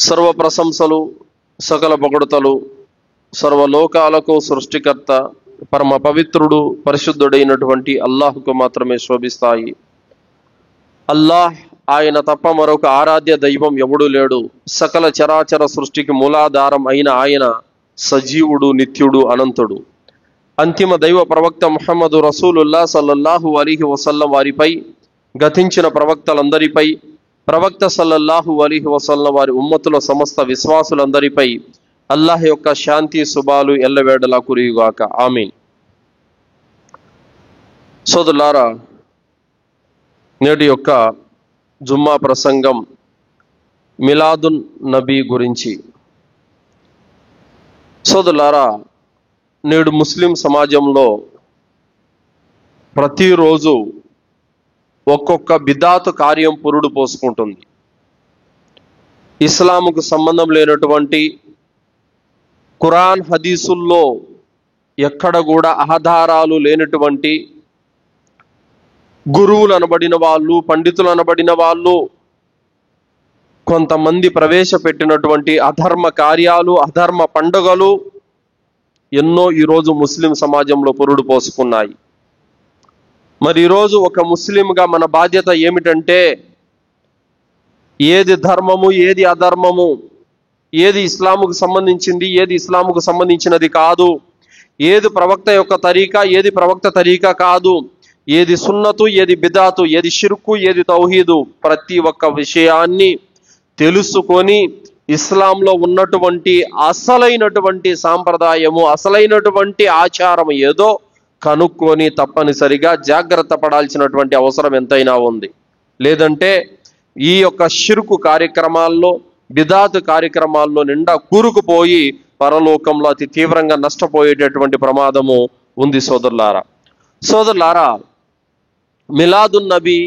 సర్వ ప్రశంసలు సకల పొగడుతలు సర్వలోకాలకు సృష్టికర్త పరమ పవిత్రుడు పరిశుద్ధుడైనటువంటి అల్లాహ్కు మాత్రమే శోభిస్తాయి. అల్లాహ్ ఆయన తప్ప మరొక ఆరాధ్య దైవం ఎవడూ లేడు. సకల చరాచర సృష్టికి మూలాధారం అయిన ఆయన సజీవుడు, నిత్యుడు, అనంతుడు. అంతిమ దైవ ప్రవక్త ముహమ్మదు రసూలుల్లా సల్లల్లాహు అలీహి వసల్లం వారిపై, గతించిన ప్రవక్తలందరిపై, ప్రవక్త సల్లల్లాహు అలీహి వసల్లం వారి ఉమ్మతుల సమస్త విశ్వాసులందరిపై అల్లాహ్ యొక్క శాంతి శుభాలు ఎల్లవేళలా కురియుగాక. ఆమీన్. సోదరులారా, నేటి యొక్క జుమ్మా ప్రసంగం మిలాదున్ నబీ గురించి. సోదరులారా, నేడు ముస్లిం సమాజంలో ప్రతిరోజు ఒక్కొక్క బిదాతు కార్యం పురుడు పోసుకుంటుంది. ఇస్లాముకు సంబంధం లేనటువంటి, ఖురాన్ హదీసుల్లో ఎక్కడ కూడా ఆధారాలు లేనటువంటి, గురువులు అనబడిన వాళ్ళు, పండితులు అనబడిన వాళ్ళు కొంతమంది ప్రవేశపెట్టినటువంటి అధర్మ కార్యాలు, అధర్మ పండుగలు ఎన్నో ఈరోజు ముస్లిం సమాజంలో పురుడు పోసుకున్నాయి. మరి ఈరోజు ఒక ముస్లింగా మన బాధ్యత ఏమిటంటే, ఏది ధర్మము, ఏది అధర్మము, ఏది ఇస్లాముకు సంబంధించింది, ఏది ఇస్లాముకు సంబంధించినది కాదు, ఏది ప్రవక్త యొక్క తరీకా, ఏది ప్రవక్త తరీకా కాదు, ఏది సున్నతు, ఏది బిదాతు, ఏది షిర్కు, ఏది తౌహీదు, ప్రతి ఒక్క విషయాన్ని తెలుసుకొని ఇస్లాంలో ఉన్నటువంటి అసలైనటువంటి సాంప్రదాయము, అసలైనటువంటి ఆచారం ఏదో కనుక్కొని తప్పనిసరిగా జాగ్రత్త పడాల్సినటువంటి అవసరం ఎంతైనా ఉంది. లేదంటే ఈ యొక్క షిర్కు కార్యక్రమాల్లో, బిదాత్ కార్యక్రమాల్లో నిండా కూరుకుపోయి పరలోకంలో అతి తీవ్రంగా నష్టపోయేటటువంటి ప్రమాదము ఉంది. సోదరులారా, మిలాదున్ నబీ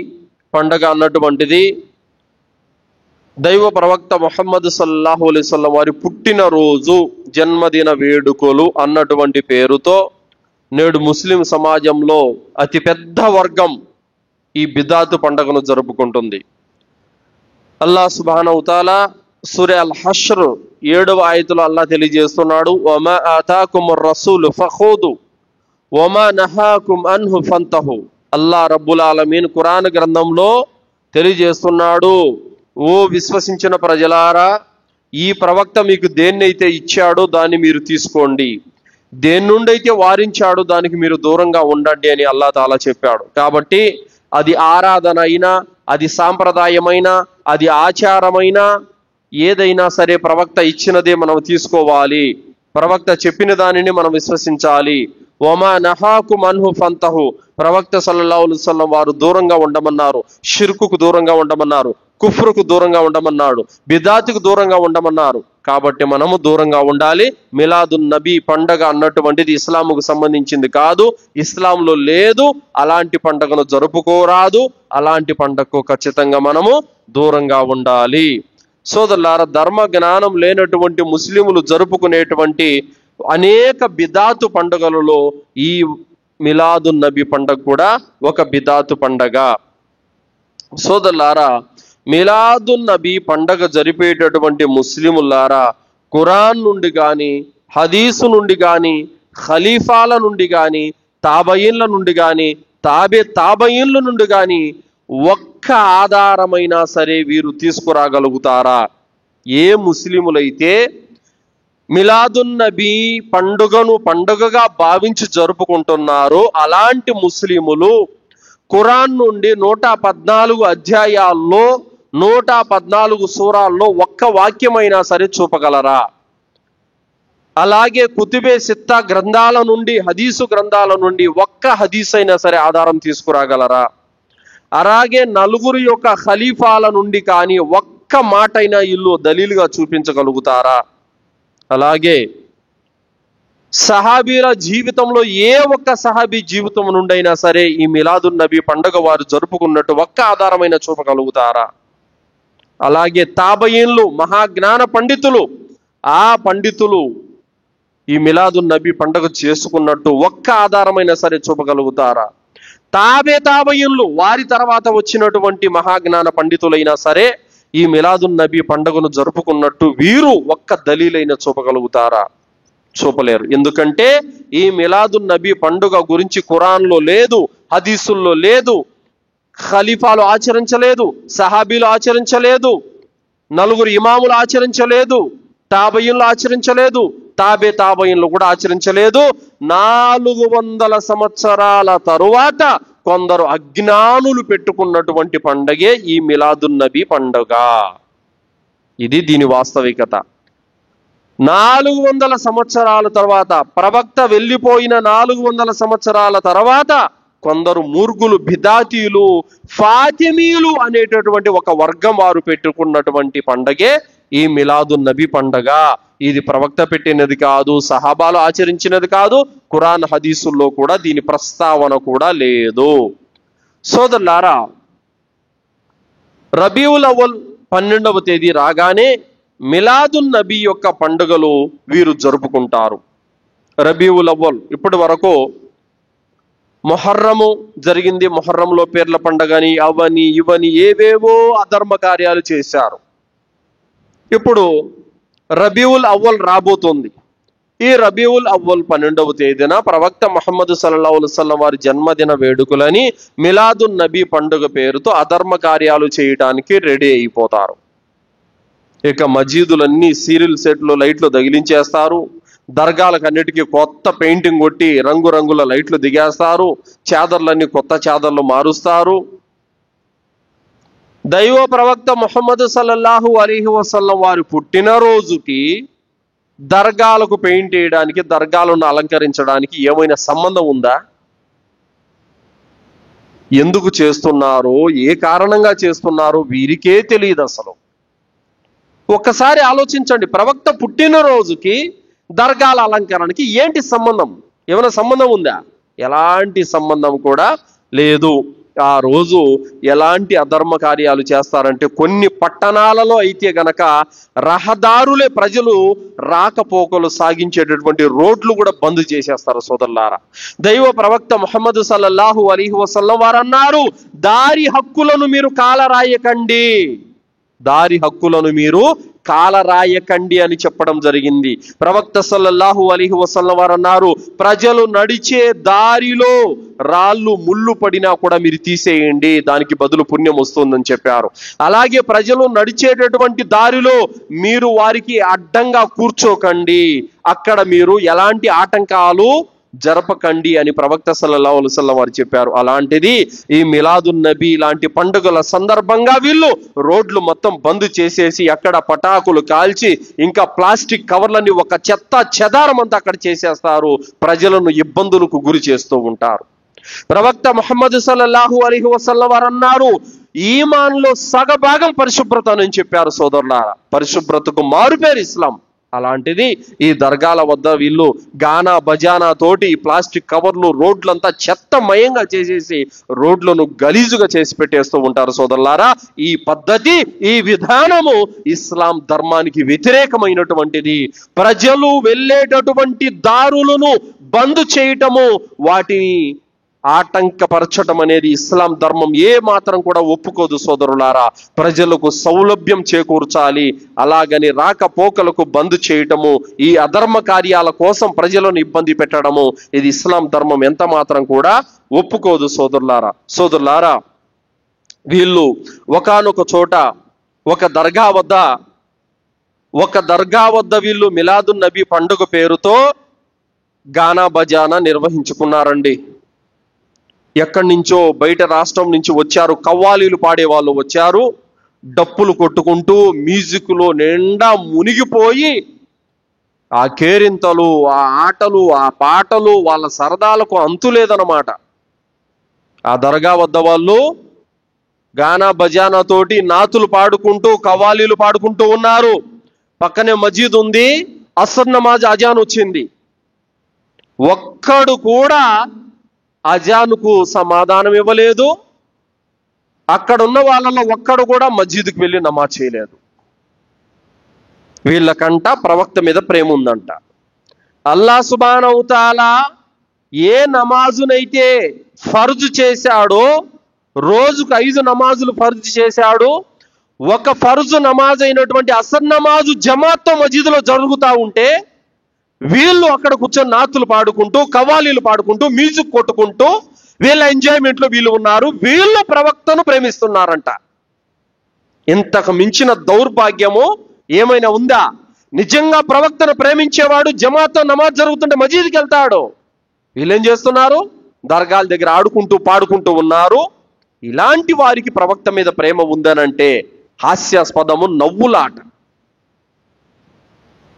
పండగ అన్నటువంటిది దైవ ప్రవక్త ముహమ్మద్ సల్లల్లాహు అలైహి వసల్లం వారి పుట్టినరోజు, జన్మదిన వేడుకలు అన్నటువంటి పేరుతో నేడు ముస్లిం సమాజంలో అతిపెద్ద వర్గం ఈ బిదాతు పండుగను జరుపుకుంటుంది. అల్లాహ్ సుబ్హానహు తఆలా సూరా అల్ హష్ర్ 7వ ఆయతులో అల్లాహ్ తెలియజేస్తున్నాడు, వమా ఆతాకుముర్ రసూలు ఫఖూదు వమా నహాకుమ్ అన్హు ఫంతహు. అల్లాహ్ రబ్బుల్ ఆలమీన్ ఖురాన్ గ్రంథంలో తెలియజేస్తున్నాడు, ఓ విశ్వసించిన ప్రజలారా, ఈ ప్రవక్త మీకు దేన్నైతే ఇచ్చాడో దాన్ని మీరు తీసుకోండి, దేని నుండి అయితే వారించాడో దానికి మీరు దూరంగా ఉండండి అని అల్లాహ్ తాలా చెప్పాడు. కాబట్టి అది ఆరాధన అయినా, అది సాంప్రదాయమైనా, అది ఆచారమైనా, ఏదైనా సరే ప్రవక్త ఇచ్చినదే మనం తీసుకోవాలి, ప్రవక్త చెప్పిన దానిని మనం విశ్వసించాలి. వమా నహాకుమ్ అన్హు ఫంతహు, ప్రవక్త సల్లల్లాహు అలైహి వసల్లం వారు దూరంగా ఉండమన్నారు, షిర్కుకు దూరంగా ఉండమన్నారు, కుఫ్రుకు దూరంగా ఉండమన్నాడు, బిదాతుకు దూరంగా ఉండమన్నారు. కాబట్టి మనము దూరంగా ఉండాలి. మిలాదున్ నబీ పండగ అన్నటువంటిది ఇస్లాముకు సంబంధించింది కాదు, ఇస్లాంలో లేదు, అలాంటి పండగను జరుపుకోరాదు, అలాంటి పండగకు ఖచ్చితంగా మనము దూరంగా ఉండాలి. సోదరులారా, ధర్మ జ్ఞానం లేనటువంటి ముస్లిములు జరుపుకునేటువంటి అనేక బిదాతు పండుగలలో ఈ మిలాదున్ నబీ పండగ కూడా ఒక బిదాతు పండగ. సోదరులారా, మిలాదున్ నబీ పండగ జరిపేటటువంటి ముస్లిములారా, ఖురాన్ నుండి కానీ, హదీసు నుండి కానీ, ఖలీఫాల నుండి కానీ, తాబయిన్ల నుండి కానీ, తాబయిన్ల నుండి కానీ ఒక్క ఆధారమైనా సరే వీరు తీసుకురాగలుగుతారా? ఏ ముస్లిములైతే మిలాదున్ నబీ పండుగగా భావించి జరుపుకుంటున్నారో అలాంటి ముస్లిములు ఖురాన్ నుండి 114 అధ్యాయాల్లో, 114 సూరాల్లో ఒక్క వాక్యమైనా సరే చూపగలరా? అలాగే కుతుబే సిత్తా గ్రంథాల నుండి, హదీసు గ్రంథాల నుండి ఒక్క హదీస్ అయినా సరే ఆధారం తీసుకురాగలరా? అలాగే నలుగురు యొక్క ఖలీఫాల నుండి కానీ ఒక్క మాట అయినా ఇల్లు దలీలుగా చూపించగలుగుతారా? అలాగే సహాబీల జీవితంలో ఏ ఒక్క సహాబీ జీవితం నుండైనా సరే ఈ మిలాదున్ నబీ పండుగ వారు జరుపుకున్నట్టు ఒక్క ఆధారమైన చూపగలుగుతారా? అలాగే తాబయిన్లు, మహాజ్ఞాన పండితులు, ఆ పండితులు ఈ మిలాదున్ నబీ పండుగ చేసుకున్నట్టు ఒక్క ఆధారమైనా సరే చూపగలుగుతారా? తాబయిన్లు, వారి తర్వాత వచ్చినటువంటి మహాజ్ఞాన పండితులైనా సరే ఈ మిలాదున్ నబీ పండుగను జరుపుకున్నట్టు వీరు ఒక్క దలీలైన చూపగలుగుతారా? చూపలేరు. ఎందుకంటే ఈ మిలాదున్ నబీ పండుగ గురించి ఖురాన్లో లేదు, హదీసుల్లో లేదు, ఖలీఫాలు ఆచరించలేదు, సహాబీలు ఆచరించలేదు, నలుగురు ఇమాములు ఆచరించలేదు, తాబయిన్లు ఆచరించలేదు, తాబయిన్లు కూడా ఆచరించలేదు. 400 సంవత్సరాల తరువాత కొందరు అజ్ఞానులు పెట్టుకున్నటువంటి పండగే ఈ మిలాదున్ నబీ పండుగ. ఇది దీని వాస్తవికత. 400 సంవత్సరాల తర్వాత, ప్రవక్త వెళ్ళిపోయిన 400 సంవత్సరాల తర్వాత కొందరు మూర్ఖులు, బిదాతీలు, ఫాతిమీలు అనేటటువంటి ఒక వర్గం వారు పెట్టుకున్నటువంటి పండగే ఈ మిలాదున్ నబీ పండగ. ఇది ప్రవక్త పెట్టినది కాదు, సహాబాలు ఆచరించినది కాదు, ఖురాన్ హదీసుల్లో కూడా దీని ప్రస్తావన కూడా లేదు. సోదరులారా, రబీఉల్ అవ్వల్ 12వ తేదీ రాగానే మిలాదున్ నబీ యొక్క పండుగలు వీరు జరుపుకుంటారు. రబీఉల్ అవ్వల్ ఇప్పటి వరకు మొహర్రము జరిగింది, మొహర్రంలో పేర్ల పండగని అవని ఇవని ఏవేవో అధర్మ కార్యాలు చేశారు. ఇప్పుడు రబీఉల్ అవ్వల్ రాబోతుంది. ఈ రబీఉల్ అవ్వల్ 12వ తేదీన ప్రవక్త ముహమ్మద్ సల్లల్లాహు అలైహి వసల్లం వారి జన్మదిన వేడుకలని మిలాదున్ నబీ పండుగ పేరుతో అధర్మ కార్యాలు చేయడానికి రెడీ అయిపోతారు. ఇక మజీదులన్నీ సీరియల్ సెట్లు, లైట్లు తగిలించేస్తారు. దర్గాలకు అన్నిటికీ కొత్త పెయింటింగ్ కొట్టి రంగురంగుల లైట్లు దిగేస్తారు. చాదర్లన్నీ కొత్త చాదర్లు మారుస్తారు. దైవ ప్రవక్త ముహమ్మద్ సల్లల్లాహు అలైహి వసల్లం వారి పుట్టినరోజుకి దర్గాలకు పెయింట్ వేయడానికి, దర్గాలను అలంకరించడానికి ఏమైనా సంబంధం ఉందా? ఎందుకు చేస్తున్నారో, ఏ కారణంగా చేస్తున్నారో వీరికే తెలియదు అసలు. ఒక్కసారి ఆలోచించండి, ప్రవక్త పుట్టినరోజుకి దర్గాల అలంకరణకి ఏంటి సంబంధం? ఏమైనా సంబంధం ఉందా? ఎలాంటి సంబంధం కూడా లేదు. ఆ రోజు ఎలాంటి అధర్మ కార్యాలు చేస్తారంటే, కొన్ని పట్టణాలలో అయితే గనక రహదారులే, ప్రజలు రాకపోకలు సాగించేటటువంటి రోడ్లు కూడా బంద్ చేసేస్తారు. సోదరులారా, దైవ ప్రవక్త ముహమ్మద్ సల్లల్లాహు అలైహి వసల్లం వారు అన్నారు, దారి హక్కులను మీరు కాలరాయకండి, దారి హక్కులను మీరు కాలరాయకండి అని చెప్పడం జరిగింది. ప్రవక్త సల్లల్లాహు అలైహి వసల్లం వారు అన్నారు, ప్రజలు నడిచే దారిలో రాళ్ళు ముళ్ళు పడినా కూడా మీరు తీసేయండి, దానికి బదులు పుణ్యం వస్తుందని చెప్పారు. అలాగే ప్రజలు నడిచేటటువంటి దారిలో మీరు వారికి అడ్డంగా కూర్చోకండి, అక్కడ మీరు ఎలాంటి ఆటంకాలు జరపకండి అని ప్రవక్త సల్లల్లాహు అలైహి వసల్లం వారు చెప్పారు. అలాంటిది ఈ మిలాదున్ నబీ లాంటి పండుగల సందర్భంగా వీళ్ళు రోడ్లు మొత్తం బంద్ చేసేసి, అక్కడ పటాకులు కాల్చి, ఇంకా ప్లాస్టిక్ కవర్లన్నీ ఒక చెత్త చెదారం అంతా అక్కడ చేసేస్తారు. ప్రజలను ఇబ్బందులకు గురి చేస్తూ ఉంటారు. ప్రవక్త ముహమ్మద్ సల్లల్లాహు అలైహి వసల్లం వారు అన్నారు, ఈమాన్లో సగభాగం పరిశుభ్రత అని చెప్పారు. సోదరులారా, పరిశుభ్రతకు మారుపేరు ఇస్లాం. అలాంటిది ఈ దర్గాల వద్ద వీళ్ళు గానా బజానా తోటి ప్లాస్టిక్ కవర్లు, రోడ్లంతా చెత్తమయంగా చేసేసి రోడ్లను గలీజుగా చేసి పెట్టేస్తూ ఉంటారు. సోదరులారా, ఈ పద్ధతి, ఈ విధానము ఇస్లాం ధర్మానికి వ్యతిరేకమైనటువంటిది. ప్రజలు వెళ్ళేటటువంటి దారులను బంద్ చేయటము, వాటిని ఆటంకపరచటం అనేది ఇస్లాం ధర్మం ఏ మాత్రం కూడా ఒప్పుకోదు. సోదరులారా, ప్రజలకు సౌలభ్యం చేకూర్చాలి, అలాగని రాకపోకలకు బంద్ చేయటము, ఈ అధర్మ కార్యాల కోసం ప్రజలను ఇబ్బంది పెట్టడము, ఇది ఇస్లాం ధర్మం ఎంత మాత్రం కూడా ఒప్పుకోదు. సోదరులారా, వీళ్ళు ఒకానొక చోట ఒక దర్గా వద్ద వీళ్ళు మిలాదున్ నబీ పండుగ పేరుతో గానా బజానా నిర్వహించుకున్నారండి. ఎక్కడి నుంచో, బయట రాష్ట్రం నుంచి వచ్చారు, కవ్వాలీలు పాడే వాళ్ళు వచ్చారు. డప్పులు కొట్టుకుంటూ మ్యూజిక్లో నిండా మునిగిపోయి ఆ కేరింతలు, ఆ ఆటలు, ఆ పాటలు, వాళ్ళ సరదాలకు అంతులేదన్నమాట. ఆ దర్గా వద్ద వాళ్ళు గానా బజానా తోటి నాతులు పాడుకుంటూ, కవ్వాలీలు పాడుకుంటూ ఉన్నారు. పక్కనే మజీద్ ఉంది, అసర్ నమాజ్ అజాన్ వచ్చింది. ఒక్కడు కూడా అజానుకు సమాధానం ఇవ్వలేదు. అక్కడున్న వాళ్ళలో ఒక్కడు కూడా మస్జిద్కి వెళ్ళి నమాజ్ చేయలేదు. వీళ్ళకంట ప్రవక్త మీద ప్రేమ ఉందంట. అల్లాహ్ సుబ్హానహు తఆలా ఏ నమాజునైతే ఫర్జు చేశాడో, రోజుకు 5 నమాజులు ఫర్జు చేశాడు, ఒక ఫర్జు నమాజ్ అయినటువంటి అసర్ నమాజు జమాత్తో మసీదులో జరుగుతూ ఉంటే వీళ్ళు అక్కడ కూర్చొని నాతులు పాడుకుంటూ కవాలీలు పాడుకుంటూ మ్యూజిక్ కొట్టుకుంటూ వీళ్ళ ఎంజాయ్మెంట్లో వీళ్ళు ఉన్నారు, వీళ్ళు ప్రవక్తను ప్రేమిస్తున్నారంట. ఇంతకు మించిన దౌర్భాగ్యము ఏమైనా ఉందా? నిజంగా ప్రవక్తను ప్రేమించేవాడు జమాత్తో నమాజ్ జరుగుతుంటే మసీదుకి వెళ్తాడు. వీళ్ళేం చేస్తున్నారు? దర్గాల దగ్గర ఆడుకుంటూ పాడుకుంటూ ఉన్నారు. ఇలాంటి వారికి ప్రవక్త మీద ప్రేమ ఉందనంటే హాస్యాస్పదము, నవ్వులాట.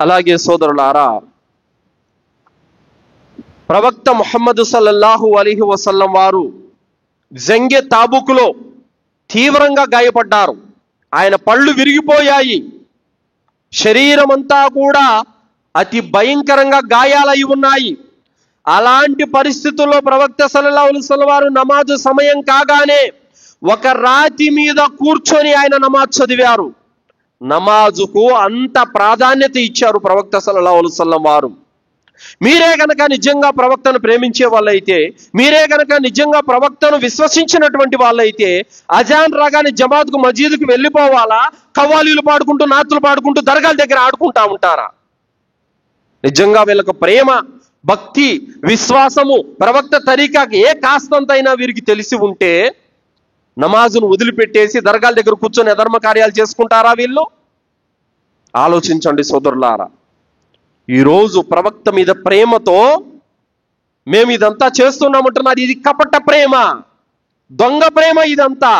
అలాగే సోదరులారా, ప్రవక్త ముహమ్మద్ సల్లల్లాహు అలైహి వసల్లం వారు జంగే తాబుకులో తీవ్రంగా గాయపడ్డారు. ఆయన పళ్ళు విరిగిపోయాయి, శరీరం అంతా కూడా అతి భయంకరంగా గాయాలై ఉన్నాయి. అలాంటి పరిస్థితుల్లో ప్రవక్త సల్లల్లాహు అలైహి వసల్లం వారు నమాజు సమయం కాగానే ఒక రాతి మీద కూర్చొని ఆయన నమాజ్ చదివారు. నమాజుకు అంత ప్రాధాన్యత ఇచ్చారు ప్రవక్త సల్లల్లాహు అలైహి వసల్లం వారు. మీరే గనక నిజంగా ప్రవక్తను ప్రేమించే వాళ్ళైతే, మీరే గనక నిజంగా ప్రవక్తను విశ్వసించినటువంటి వాళ్ళైతే అజాన్ రాగానే జమాత్కు మసీదుకు వెళ్ళిపోవాలా? కవ్వాలీలు పాడుకుంటూ నాతులు పాడుకుంటూ దర్గాల దగ్గర ఆడుకుంటా ఉంటారా? నిజంగా వీళ్ళకు ప్రేమ, భక్తి, విశ్వాసము ప్రవక్త తరీకాకి ఏ కాస్తంతైనా వీరికి తెలిసి ఉంటే నమాజును వదిలిపెట్టేసి దర్గాల దగ్గర కూర్చొని అధర్మ కార్యాలు చేసుకుంటారా వీళ్ళు? ఆలోచించండి సోదరులారా. ఈరోజు ప్రవక్త మీద ప్రేమతో మేము ఇదంతా చేస్తున్నామంటున్నారు. ఇది కపట ప్రేమ, దొంగ ప్రేమ ఇదంతా.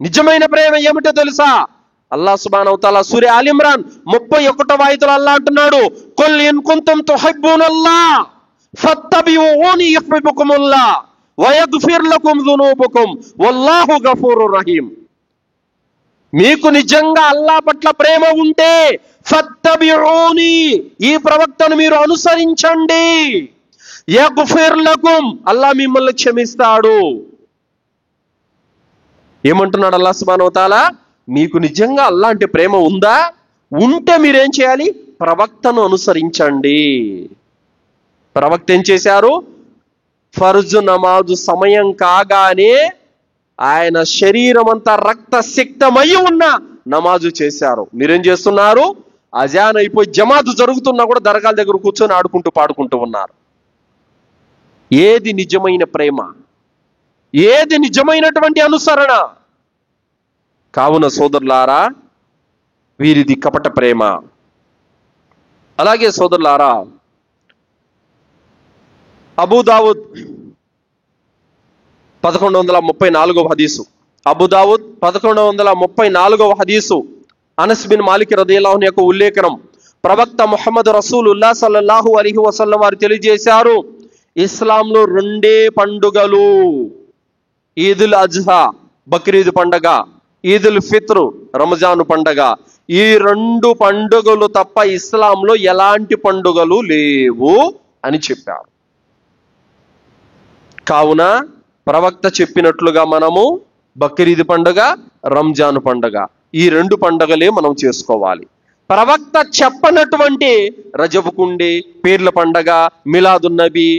నిజమైన ప్రేమ ఏమిటో తెలుసా? అల్లాహ్ సుబ్హానహు వ తఆలా సూరా ఆల్ ఇమ్రాన్ 31వ ఆయతలో అల్లాహ్ అంటున్నాడు, కుల్ ఇన్ కుంతుం తుహిబ్బూనల్లాహ్ ఫత్తబిఊని యుహిబ్బుకుముల్లాహ్ వయగ్ఫిర్ లకుం దునూబకుం వల్లాహు గఫూరుర్ రహీం. మీకు నిజంగా అల్లాహ్ పట్ల ప్రేమ ఉంటే ఫత్తబిఊని, ఈ ప్రవక్తను మీరు అనుసరించండి. యగ్ఫిర్ లకుం, అల్లాహ్ మిమ్మల్ని క్షమిస్తాడు. ఏమంటున్నాడు అల్లాహ్ సుబ్హానహు వ తఆలా? మీకు నిజంగా అల్లాహ్ అంటే ప్రేమ ఉందా? ఉంటే మీరేం చేయాలి? ప్రవక్తను అనుసరించండి. ప్రవక్త ఏం చేశారు? ఫర్జు నమాజు సమయం కాగానే ఆయన శరీరం అంతా రక్తసిక్తమై ఉన్న నమాజు చేశారు. మీరేం చేస్తున్నారు? అజాన్ అయిపోయి జమాతు జరుగుతున్నా కూడా దర్గాల దగ్గర కూర్చొని ఆడుకుంటూ పాడుకుంటూ ఉన్నారు. ఏది నిజమైన ప్రేమ? ఏది నిజమైనటువంటి అనుసరణ? కావున సోదరులారా, వీరిది కపట ప్రేమ. అలాగే సోదరులారా, అబూదావుద్ 1134వ హదీసు, అబూదావుద్ 1134వ హదీసు, అనస్ బిన్ మాలిక్ రదియల్లాహు అన్హు యొక్క ఉల్లేఖనం. ప్రవక్త ముహమ్మద్ రసూలుల్లాహ్ సల్లల్లాహు అలైహి వసల్లం వారు తెలియజేశారు, ఇస్లాంలో రెండే పండుగలు, ఈదుల్ అజ్హా బక్రీద్ పండగ, ఈదుల్ ఫిత్ర్ రంజాను పండగ. ఈ రెండు పండుగలు తప్ప ఇస్లాంలో ఎలాంటి పండుగలు లేవు అని చెప్పారు. కావున ప్రవక్త చెప్పినట్లుగా మనము బక్రీద్ పండుగ, రంజాను పండుగ, ఈ రెండు పండుగలే మనం చేసుకోవాలి. ప్రవక్త చెప్పనటువంటి రజబుకుండి, పీర్ల పండగ, మిలాదున్నబి,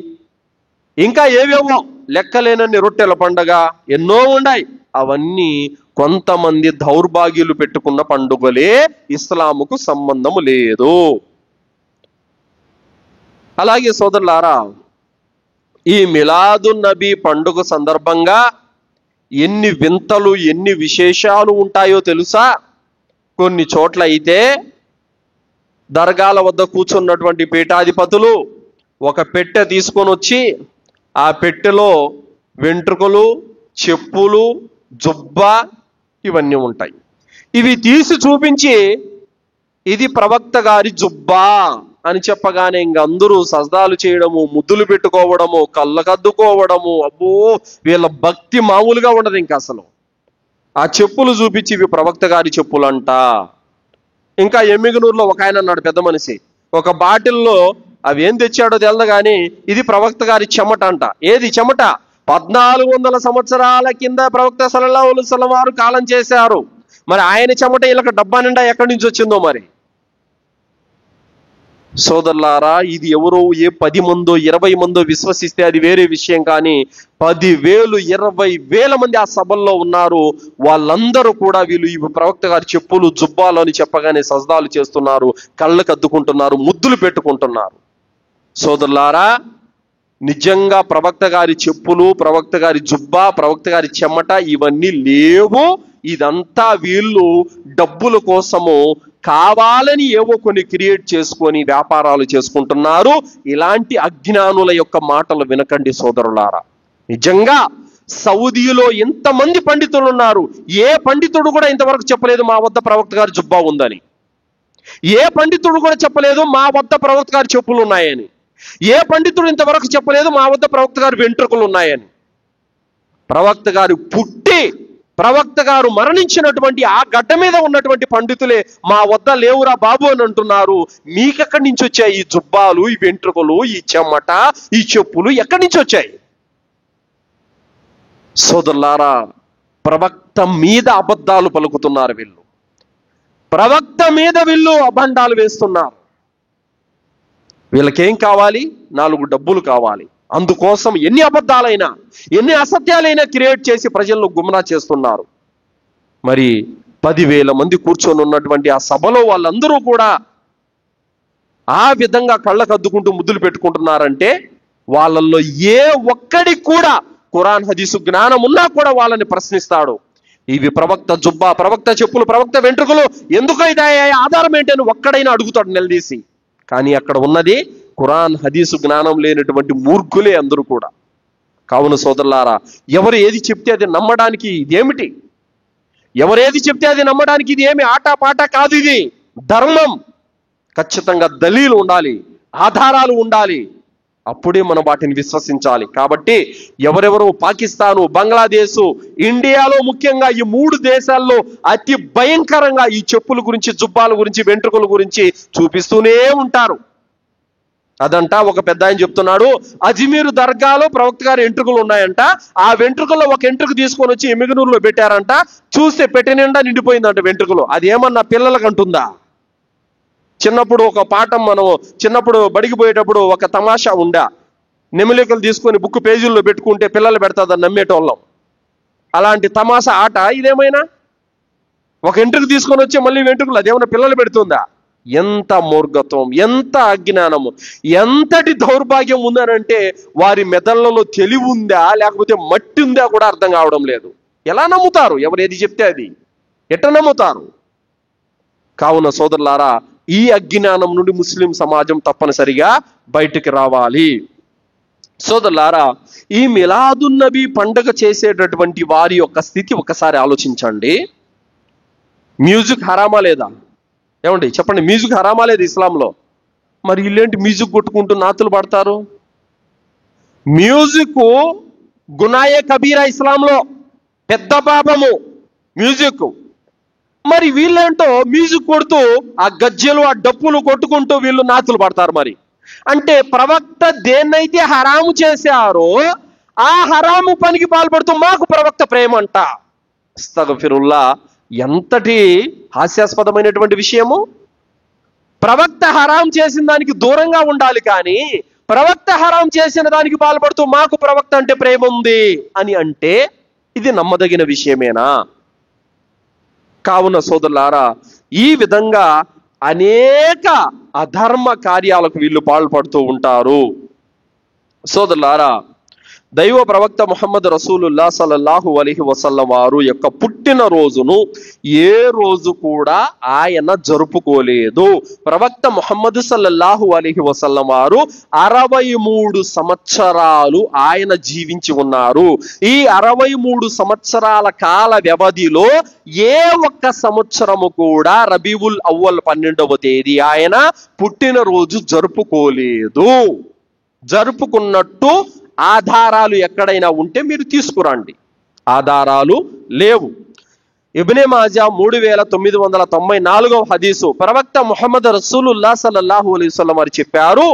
ఇంకా ఏవేవో లెక్కలేనన్ని రొట్టెల పండగ ఎన్నో ఉన్నాయి. అవన్నీ కొంతమంది దౌర్భాగ్యులు పెట్టుకున్న పండుగలే, ఇస్లాముకు సంబంధము లేదు. అలాగే సోదరులారా, ఈ మిలాదున్నబి పండుగ సందర్భంగా ఎన్ని వింతలు, ఎన్ని విశేషాలు ఉంటాయో తెలుసా? కొన్ని చోట్ల అయితే దర్గాల వద్ద కూర్చున్నటువంటి పీఠాధిపతులు ఒక పెట్టె తీసుకొని వచ్చి ఆ పెట్టెలో వెంట్రుకలు, చెప్పులు, జుబ్బా ఇవన్నీ ఉంటాయి. ఇవి తీసి చూపించి ఇది ప్రవక్త గారి జుబ్బా అని చెప్పగానే ఇంక అందరూ సజదాలు చేయడము, ముద్దులు పెట్టుకోవడము, కళ్ళకద్దుకోవడము. అబ్బో, వీళ్ళ భక్తి మామూలుగా ఉండదు. ఇంకా అసలు ఆ చెప్పులు చూపించి ఇవి ప్రవక్త గారి చెప్పులంట. ఇంకా ఎమ్మిగనూరులో ఒక ఆయన అన్నాడు, పెద్ద మనిషి, ఒక బాటిల్లో అవి ఏం తెచ్చాడో తెలదు కానీ ఇది ప్రవక్త గారి చెమట అంట. ఏది చెమట? 1400 సంవత్సరాల కింద ప్రవక్త సల్లల్లాహు అలైహి వసల్లం వారు కాలం చేశారు. మరి ఆయన చెమట వీళ్ళకి డబ్బా నిండా ఎక్కడి నుంచి వచ్చిందో మరి. సోదరులారా, ఇది ఎవరో 10 మందో 20 మందో విశ్వసిస్తే అది వేరే విషయం, కానీ 10,000 20,000 మంది ఆ సభల్లో ఉన్నారు. వాళ్ళందరూ కూడా వీళ్ళు ఈ ప్రవక్త గారి చెప్పులు జుబ్బాలు అని చెప్పగానే సజదాలు చేస్తున్నారు, కళ్ళకు అద్దుకుంటున్నారు, ముద్దులు పెట్టుకుంటున్నారు. సోదరులారా, నిజంగా ప్రవక్త గారి చెప్పులు, ప్రవక్త గారి జుబ్బా, ప్రవక్త గారి చెమట ఇవన్నీ లేవు. ఇదంతా వీళ్ళు డబ్బుల కోసము కావాలని ఏవో కొన్ని క్రియేట్ చేసుకొని వ్యాపారాలు చేసుకుంటున్నారు. ఇలాంటి అజ్ఞానుల యొక్క మాటలు వినకండి సోదరులారా. నిజంగా సౌదీలో ఎంతమంది పండితులు ఉన్నారు, ఏ పండితుడు కూడా ఇంతవరకు చెప్పలేదు మా వద్ద ప్రవక్త గారి జుబ్బా ఉందని. ఏ పండితుడు కూడా చెప్పలేదు మా వద్ద ప్రవక్త గారి చెప్పులు ఉన్నాయని. ఏ పండితుడు ఇంతవరకు చెప్పలేదు మా వద్ద ప్రవక్త గారి వెంట్రుకలు ఉన్నాయని. ప్రవక్త గారు పుట్టి ప్రవక్త గారు మరణించినటువంటి ఆ గడ్డ మీద ఉన్నటువంటి పండితులే మా వద్ద లేవురా బాబు అని అంటున్నారు. మీకెక్కడి నుంచి వచ్చాయి ఈ జుబ్బాలు, ఈ వెంట్రుకలు, ఈ చెమట, ఈ చెప్పులు ఎక్కడి నుంచి వచ్చాయి? సోదరులారా, ప్రవక్త మీద అబద్ధాలు పలుకుతున్నారు వీళ్ళు. ప్రవక్త మీద వీళ్ళు అబండాలు వేస్తున్నారు. వీళ్ళకేం కావాలి? 4 డబ్బులు కావాలి. అందుకోసం ఎన్ని అబద్ధాలైనా ఎన్ని అసత్యాలైనా క్రియేట్ చేసి ప్రజలను గుమ్రా చేస్తున్నారు. మరి 10,000 మంది కూర్చొని ఉన్నటువంటి ఆ సభలో వాళ్ళందరూ కూడా ఆ విధంగా కళ్ళకు అద్దుకుంటూ ముద్దులు పెట్టుకుంటున్నారంటే వాళ్ళల్లో ఏ ఒక్కడికి కూడా ఖురాన్ హదీసు జ్ఞానం ఉన్నా కూడా వాళ్ళని ప్రశ్నిస్తాడు. ఇవి ప్రవక్త జుబ్బా, ప్రవక్త చెప్పులు, ప్రవక్త వెంట్రుకలు ఎందుకు ఇదాయా, ఆధారం ఏంటని ఒక్కడైనా అడుగుతాడు నిలదీసి. కానీ అక్కడ ఉన్నది ఖురాన్ హదీసు జ్ఞానం లేనటువంటి మూర్ఖులే అందరూ కూడా. కావున సోదరులారా, ఎవరు ఏది చెప్తే అది నమ్మడానికి ఇదేమిటి? ఎవరేది చెప్తే అది నమ్మడానికి ఇది ఏమి ఆటపాట కాదు. ఇది ధర్మం. ఖచ్చితంగా దలీలు ఉండాలి, ఆధారాలు ఉండాలి, అప్పుడే మనం వాటిని విశ్వసించాలి. కాబట్టి ఎవరెవరు పాకిస్తాను, బంగ్లాదేశ్, ఇండియాలో ముఖ్యంగా ఈ 3 దేశాల్లో అతి భయంకరంగా ఈ చెప్పుల గురించి, జుబ్బాల గురించి, వెంట్రుకల గురించి చూపిస్తూనే ఉంటారు. అదంట ఒక పెద్ద ఆయన చెప్తున్నాడు, అజ్మీరు దర్గాలో ప్రవక్త గారి వెంట్రుకలు ఉన్నాయంట. ఆ వెంట్రుకల్లో ఒక వెంట్రుక తీసుకొని వచ్చి ఎమ్మిగనూరులో పెట్టారంట. చూస్తే పెట్టె నిండా నిండిపోయిందంట వెంట్రుకలు. అది ఏమన్నా పిల్లలకు అంటుందా? చిన్నప్పుడు ఒక పాఠం, మనం చిన్నప్పుడు బడికి పోయేటప్పుడు ఒక తమాషా ఉండా, నెమిలికలు తీసుకొని బుక్ పేజీల్లో పెట్టుకుంటే పిల్లలు పెడతాదని నమ్మేటోళ్ళం. అలాంటి తమాషా ఆట ఇదేమైనా? ఒక వెంట్రుక తీసుకొని వచ్చి మళ్ళీ వెంట్రుకలు అదేమైనా పిల్లలు పెడుతుందా? ఎంత మూర్ఖత్వం, ఎంత అజ్ఞానము, ఎంతటి దౌర్భాగ్యం ఉందనంటే వారి మెదళ్లలో తెలివి ఉందా లేకపోతే మట్టి ఉందా కూడా అర్థం కావడం లేదు. ఎలా నమ్ముతారు? ఎవరు ఏది చెప్తే అది ఎట్లా నమ్ముతారు? కావున సోదరులారా, ఈ అజ్ఞానం నుండి ముస్లిం సమాజం తప్పనిసరిగా బయటికి రావాలి. సోదరులారా, ఈ మిలాదున్నబీ పండుగ చేసేటటువంటి వారి యొక్క స్థితి ఒకసారి ఆలోచించండి. మ్యూజిక్ హరామా లేదా? ఏమండి చెప్పండి, మ్యూజిక్ హరామా లేదు ఇస్లాంలో? మరి వీళ్ళేంటి మ్యూజిక్ కొట్టుకుంటూ నాతులు పడతారు? మ్యూజిక్ గునాయే కబీరా, ఇస్లాంలో పెద్ద పాపము మ్యూజిక్. మరి వీళ్ళేంటో మ్యూజిక్ కొడుతూ ఆ గజ్జెలు, ఆ డప్పులు కొట్టుకుంటూ వీళ్ళు నాతులు పడతారు. మరి అంటే ప్రవక్త దేన్నైతే హరాము చేశారో ఆ హరాము పనికి పాల్పడుతూ మాకు ప్రవక్త ప్రేమ అంట. అస్తగఫిరుల్లా, ఎంతటి హాస్యాస్పదమైనటువంటి విషయము. ప్రవక్త హరాం చేసిన దానికి దూరంగా ఉండాలి, కానీ ప్రవక్త హరాం చేసిన దానికి పాల్పడుతూ మాకు ప్రవక్త అంటే ప్రేమ ఉంది అని అంటే ఇది నమ్మదగిన విషయమేనా? కావున సోదరులారా, ఈ విధంగా అనేక అధర్మ కార్యాలకు వీళ్ళు పాల్పడుతూ ఉంటారు. సోదరులారా, దైవ ప్రవక్త ముహమ్మద్ రసూలుల్లా సల్లల్లాహు అలైహి వసల్లం వారు యొక్క పుట్టిన రోజును ఏ రోజు కూడా ఆయన జరుపుకోలేదు. ప్రవక్త ముహమ్మద్ సల్లల్లాహు అలైహి వసల్లం వారు 63 సంవత్సరాలు ఆయన జీవించి ఉన్నారు. ఈ 63 సంవత్సరాల కాల వ్యవధిలో ఏ ఒక్క సంవత్సరము కూడా రబీవుల్ అవ్వల్ 12వ తేదీ ఆయన పుట్టినరోజు జరుపుకోలేదు. జరుపుకున్నట్టు ఆధారాలు ఎక్కడైనా ఉంటే మీరు తీసుకురండి. ఆధారాలు లేవు. ఇబ్నే మాజా 3994వ హదీసు, ప్రవక్త ముహమ్మద్ రసూలుల్లా సల్లల్లాహు అలైహి వసల్లం వారు చెప్పారు,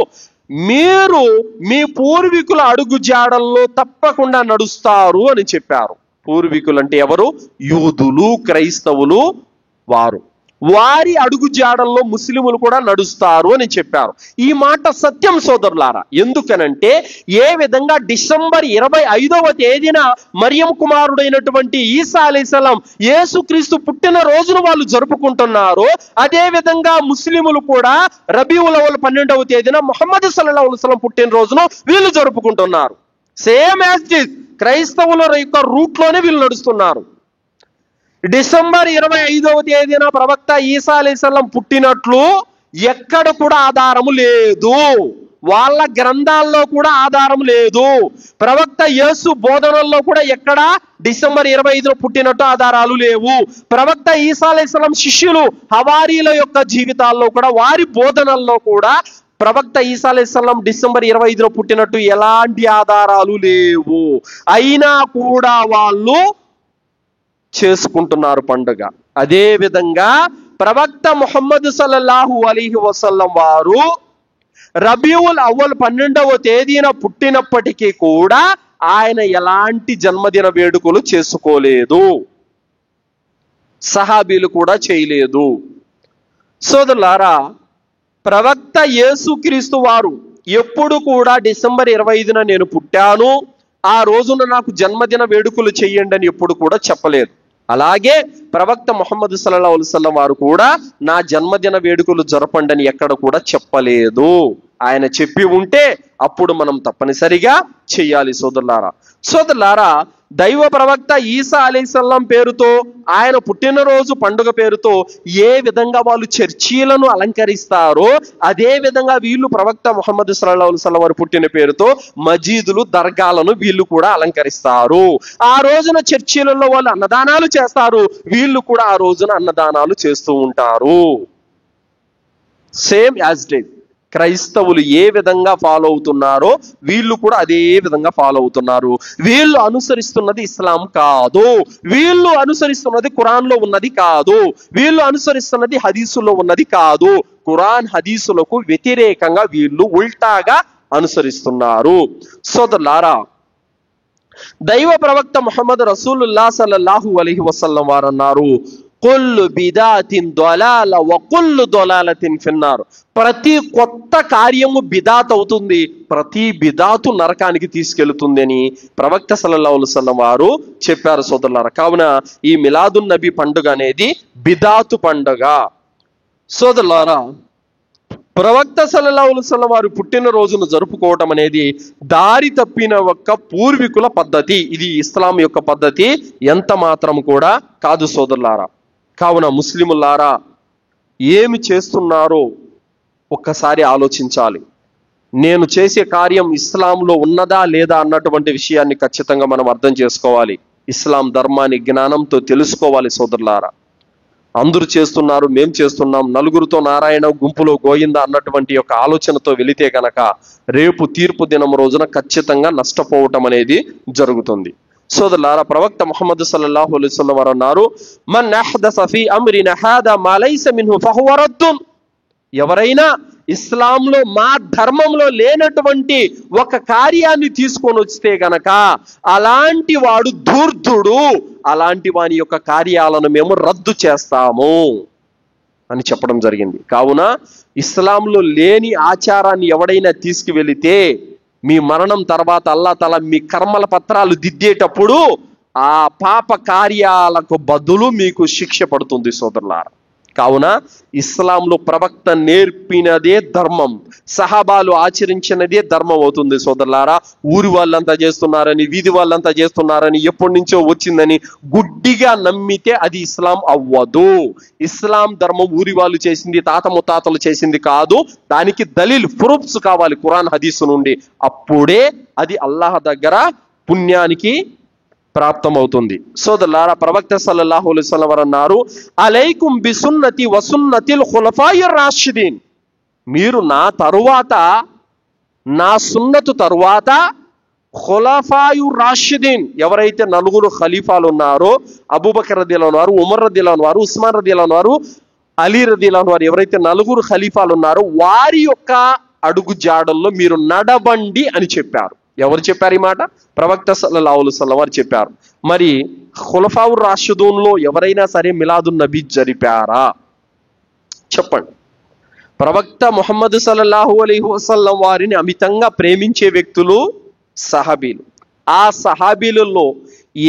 మీరు మీ పూర్వీకుల అడుగు జాడల్లో తప్పకుండా నడుస్తారు అని చెప్పారు. పూర్వీకులు అంటే ఎవరు? యూదులు, క్రైస్తవులు. వారు వారి అడుగు జాడల్లో ముస్లిములు కూడా నడుస్తారు అని చెప్పారు. ఈ మాట సత్యం సోదరులారా. ఎందుకనంటే ఏ విధంగా డిసెంబర్ 25వ తేదీన మరియం కుమారుడైనటువంటి ఈసా అలైహిస్సలాం యేసుక్రీస్తు పుట్టిన రోజును వాళ్ళు జరుపుకుంటున్నారో, అదే విధంగా ముస్లిములు కూడా రబీఉల్ అవల్ 12వ తేదీన ముహమ్మద్ సల్లల్లాహు అలైహి వసల్లం పుట్టిన రోజును వీళ్ళు జరుపుకుంటున్నారు. సేమ్ యాజ్ దిస్ క్రైస్తవుల యొక్క రూట్ లోనే వీళ్ళు నడుస్తున్నారు. డిసెంబర్ 25వ తేదీన ప్రవక్త ఈసా అలైహిస్సలాం పుట్టినట్లు ఎక్కడ కూడా ఆధారము లేదు. వాళ్ళ గ్రంథాల్లో కూడా ఆధారం లేదు. ప్రవక్త యేసు బోధనల్లో కూడా ఎక్కడ డిసెంబర్ 25న పుట్టినట్టు ఆధారాలు లేవు. ప్రవక్త ఈసా అలైహిస్సలాం శిష్యులు హవారీల యొక్క జీవితాల్లో కూడా, వారి బోధనల్లో కూడా ప్రవక్త ఈసా అలైహిస్సలాం డిసెంబర్ 25న పుట్టినట్టు ఎలాంటి ఆధారాలు లేవు. అయినా కూడా వాళ్ళు చేసుకుంటున్నారు పండుగ. అదే విధంగా ప్రవక్త ముహమ్మద్ సల్లల్లాహు అలైహి వసల్లం వారు రబీఉల్ అవల్ 12వ తేదీన పుట్టినప్పటికీ కూడా ఆయన ఎలాంటి జన్మదిన వేడుకలు చేసుకోలేదు. సహాబీలు కూడా చేయలేదు. సోదరులారా, ప్రవక్త యేసుక్రీస్తు వారు ఎప్పుడు కూడా డిసెంబర్ 25న నేను పుట్టాను, ఆ రోజున నాకు జన్మదిన వేడుకలు చెయ్యండి అని ఎప్పుడు కూడా చెప్పలేదు. అలాగే ప్రవక్త ముహమ్మద్ సల్లల్లాహు అలైహి వసల్లం వారు కూడా నా జన్మదిన వేడుకలు జరపండి అని ఎక్కడ కూడా చెప్పలేదు. ఆయన చెప్పి ఉంటే అప్పుడు మనం తప్పనిసరిగా చెయ్యాలి. సోదరులారా, దైవ ప్రవక్త ఈసా అలైహిస్సలాం పేరుతో, ఆయన పుట్టినరోజు పండుగ పేరుతో ఏ విధంగా వాళ్ళు చర్చీలను అలంకరిస్తారో, అదే విధంగా వీళ్ళు ప్రవక్త ముహమ్మద్ సల్లల్లాహు అలైహి వసల్లం వారు పుట్టిన పేరుతో మజీదులు, దర్గాలను వీళ్ళు కూడా అలంకరిస్తారు. ఆ రోజున చర్చీలలో వాళ్ళు అన్నదానాలు చేస్తారు. వీళ్ళు కూడా ఆ రోజున అన్నదానాలు చేస్తూ ఉంటారు. సేమ్ యాజ్ డే క్రైస్తవులు ఏ విధంగా ఫాలో అవుతున్నారో వీళ్ళు కూడా అదే విధంగా ఫాలో అవుతున్నారు. వీళ్ళు అనుసరిస్తున్నది ఇస్లాం కాదు, వీళ్ళు అనుసరిస్తున్నది ఖురాన్లో ఉన్నది కాదు, వీళ్ళు అనుసరిస్తున్నది హదీసులో ఉన్నది కాదు. ఖురాన్ హదీసులకు వ్యతిరేకంగా వీళ్ళు ఉల్టాగా అనుసరిస్తున్నారు. సోదరులారా, దైవ ప్రవక్త ముహమ్మద్ రసూలుల్లాహ్ సల్లల్లాహు అలైహి వసల్లం వారు అన్నారు, కుల్లు బిదాతిన్ దలాల వ కుల్లు దలాలతిన్ ఫిన్నార్. ప్రతి కొత్త కార్యము బిదాత్ అవుతుంది, ప్రతి బిదాతు నరకానికి తీసుకెళ్తుంది అని ప్రవక్త సల్లల్లాహు అలైహి వసల్లం వారు చెప్పారు. సోదరులారా, కావున ఈ మిలాదున్ నబీ పండుగ అనేది బిదాతు పండుగ. సోదరులారా, ప్రవక్త సల్లల్లాహు అలైహి వసల్లం వారు పుట్టిన రోజును జరుపుకోవటం అనేది దారి తప్పిన ఒక్క పూర్వీకుల పద్ధతి. ఇది ఇస్లాం యొక్క పద్ధతి ఎంత మాత్రం కూడా కాదు. సోదరులారా, కావున ముస్లిములారా, ఏమి చేస్తున్నారో ఒక్కసారి ఆలోచించాలి. నేను చేసే కార్యం ఇస్లాంలో ఉన్నదా లేదా అన్నటువంటి విషయాన్ని ఖచ్చితంగా మనం అర్థం చేసుకోవాలి. ఇస్లాం ధర్మాన్ని జ్ఞానంతో తెలుసుకోవాలి. సోదరులారా, అందరూ చేస్తున్నారు, మేం చేస్తున్నాం, నలుగురితో నారాయణ గుంపులో గోయింద అన్నటువంటి యొక్క ఆలోచనతో వెళితే గనక రేపు తీర్పు దినం రోజున ఖచ్చితంగా నష్టపోవటం అనేది జరుగుతుంది. సోదరులారా, ప్రవక్త ముహమ్మద్ సల్లల్లాహు అలైహి వసల్లం వారు అన్నారు, మన్ అహ్దస ఫీ అమ్రినా హాదా మా లైస మిన్హు ఫహువ రద్దున్. ఎవరైనా ఇస్లాంలో, మా ధర్మంలో లేనటువంటి ఒక కార్యాన్ని తీసుకొని వస్తే గనక అలాంటి వాడు ధూర్తుడు, అలాంటి వాని యొక్క కార్యాలను మేము రద్దు చేస్తాము అని చెప్పడం జరిగింది. కావున ఇస్లాంలో లేని ఆచారాన్ని ఎవడైనా తీసుకువెళితే మీ మరణం తర్వాత అల్లాహ్ తఆలా మీ కర్మల పత్రాలు దిద్దేటప్పుడు ఆ పాప కార్యాలకు బదులు మీకు శిక్ష పడుతుంది. సోదరులారా, కావున ఇస్లాంలో ప్రవక్త నేర్పినదే ధర్మం, సహాబాలు ఆచరించినదే ధర్మం అవుతుంది. సోదరులారా, ఊరి వాళ్ళంతా చేస్తున్నారని, వీధి వాళ్ళంతా చేస్తున్నారని, ఎప్పటి నుంచో వచ్చిందని గుడ్డిగా నమ్మితే అది ఇస్లాం అవ్వదు. ఇస్లాం ధర్మం ఊరి వాళ్ళు చేసింది, తాత ముత్తాతలు చేసింది కాదు. దానికి దలీల్, ప్రూఫ్స్ కావాలి ఖురాన్ హదీసు నుండి. అప్పుడే అది అల్లాహ్ దగ్గర పుణ్యానికి ప్రాప్తమవుతుంది. సోదరులారా, ప్రవక్త సల్లల్లాహు అలైహి వసల్లం వారు అన్నారు, అలైకుం బిసున్నతి వసున్నతిల్ ఖులఫాయిర్ రాషిదీన్. మీరు నా తరువాత, నా సున్నతు తరువాత ఖులఫాయుర్ రాషిదీన్, ఎవరైతే నలుగురు ఖలీఫాలు ఉన్నారో, అబూబకర్ రదియల్లాహు అన్హు వారు, ఉమర్ రదియల్లాహు అన్హు వారు, ఉస్మాన్ రదియల్లాహు అన్హు వారు, అలీ రదియల్లాహు అన్హు వారు, ఎవరైతే నలుగురు ఖలీఫాలు ఉన్నారో వారి యొక్క అడుగు జాడల్లో మీరు నడవండి అని చెప్పారు. ఎవరు చెప్పారు ఈ మాట? ప్రవక్త సల్లల్లాహు అలైహి వసల్లం వారు చెప్పారు. మరి ఖులఫావుర్ రాషిదూన్లో ఎవరైనా సరే మిలాదున్ నబీ జరిపారా? చెప్పండి. ప్రవక్త ముహమ్మద్ సల్లల్లాహు అలైహి వసల్లం వారిని అమితంగా ప్రేమించే వ్యక్తులు సహాబీలు. ఆ సహాబీలలో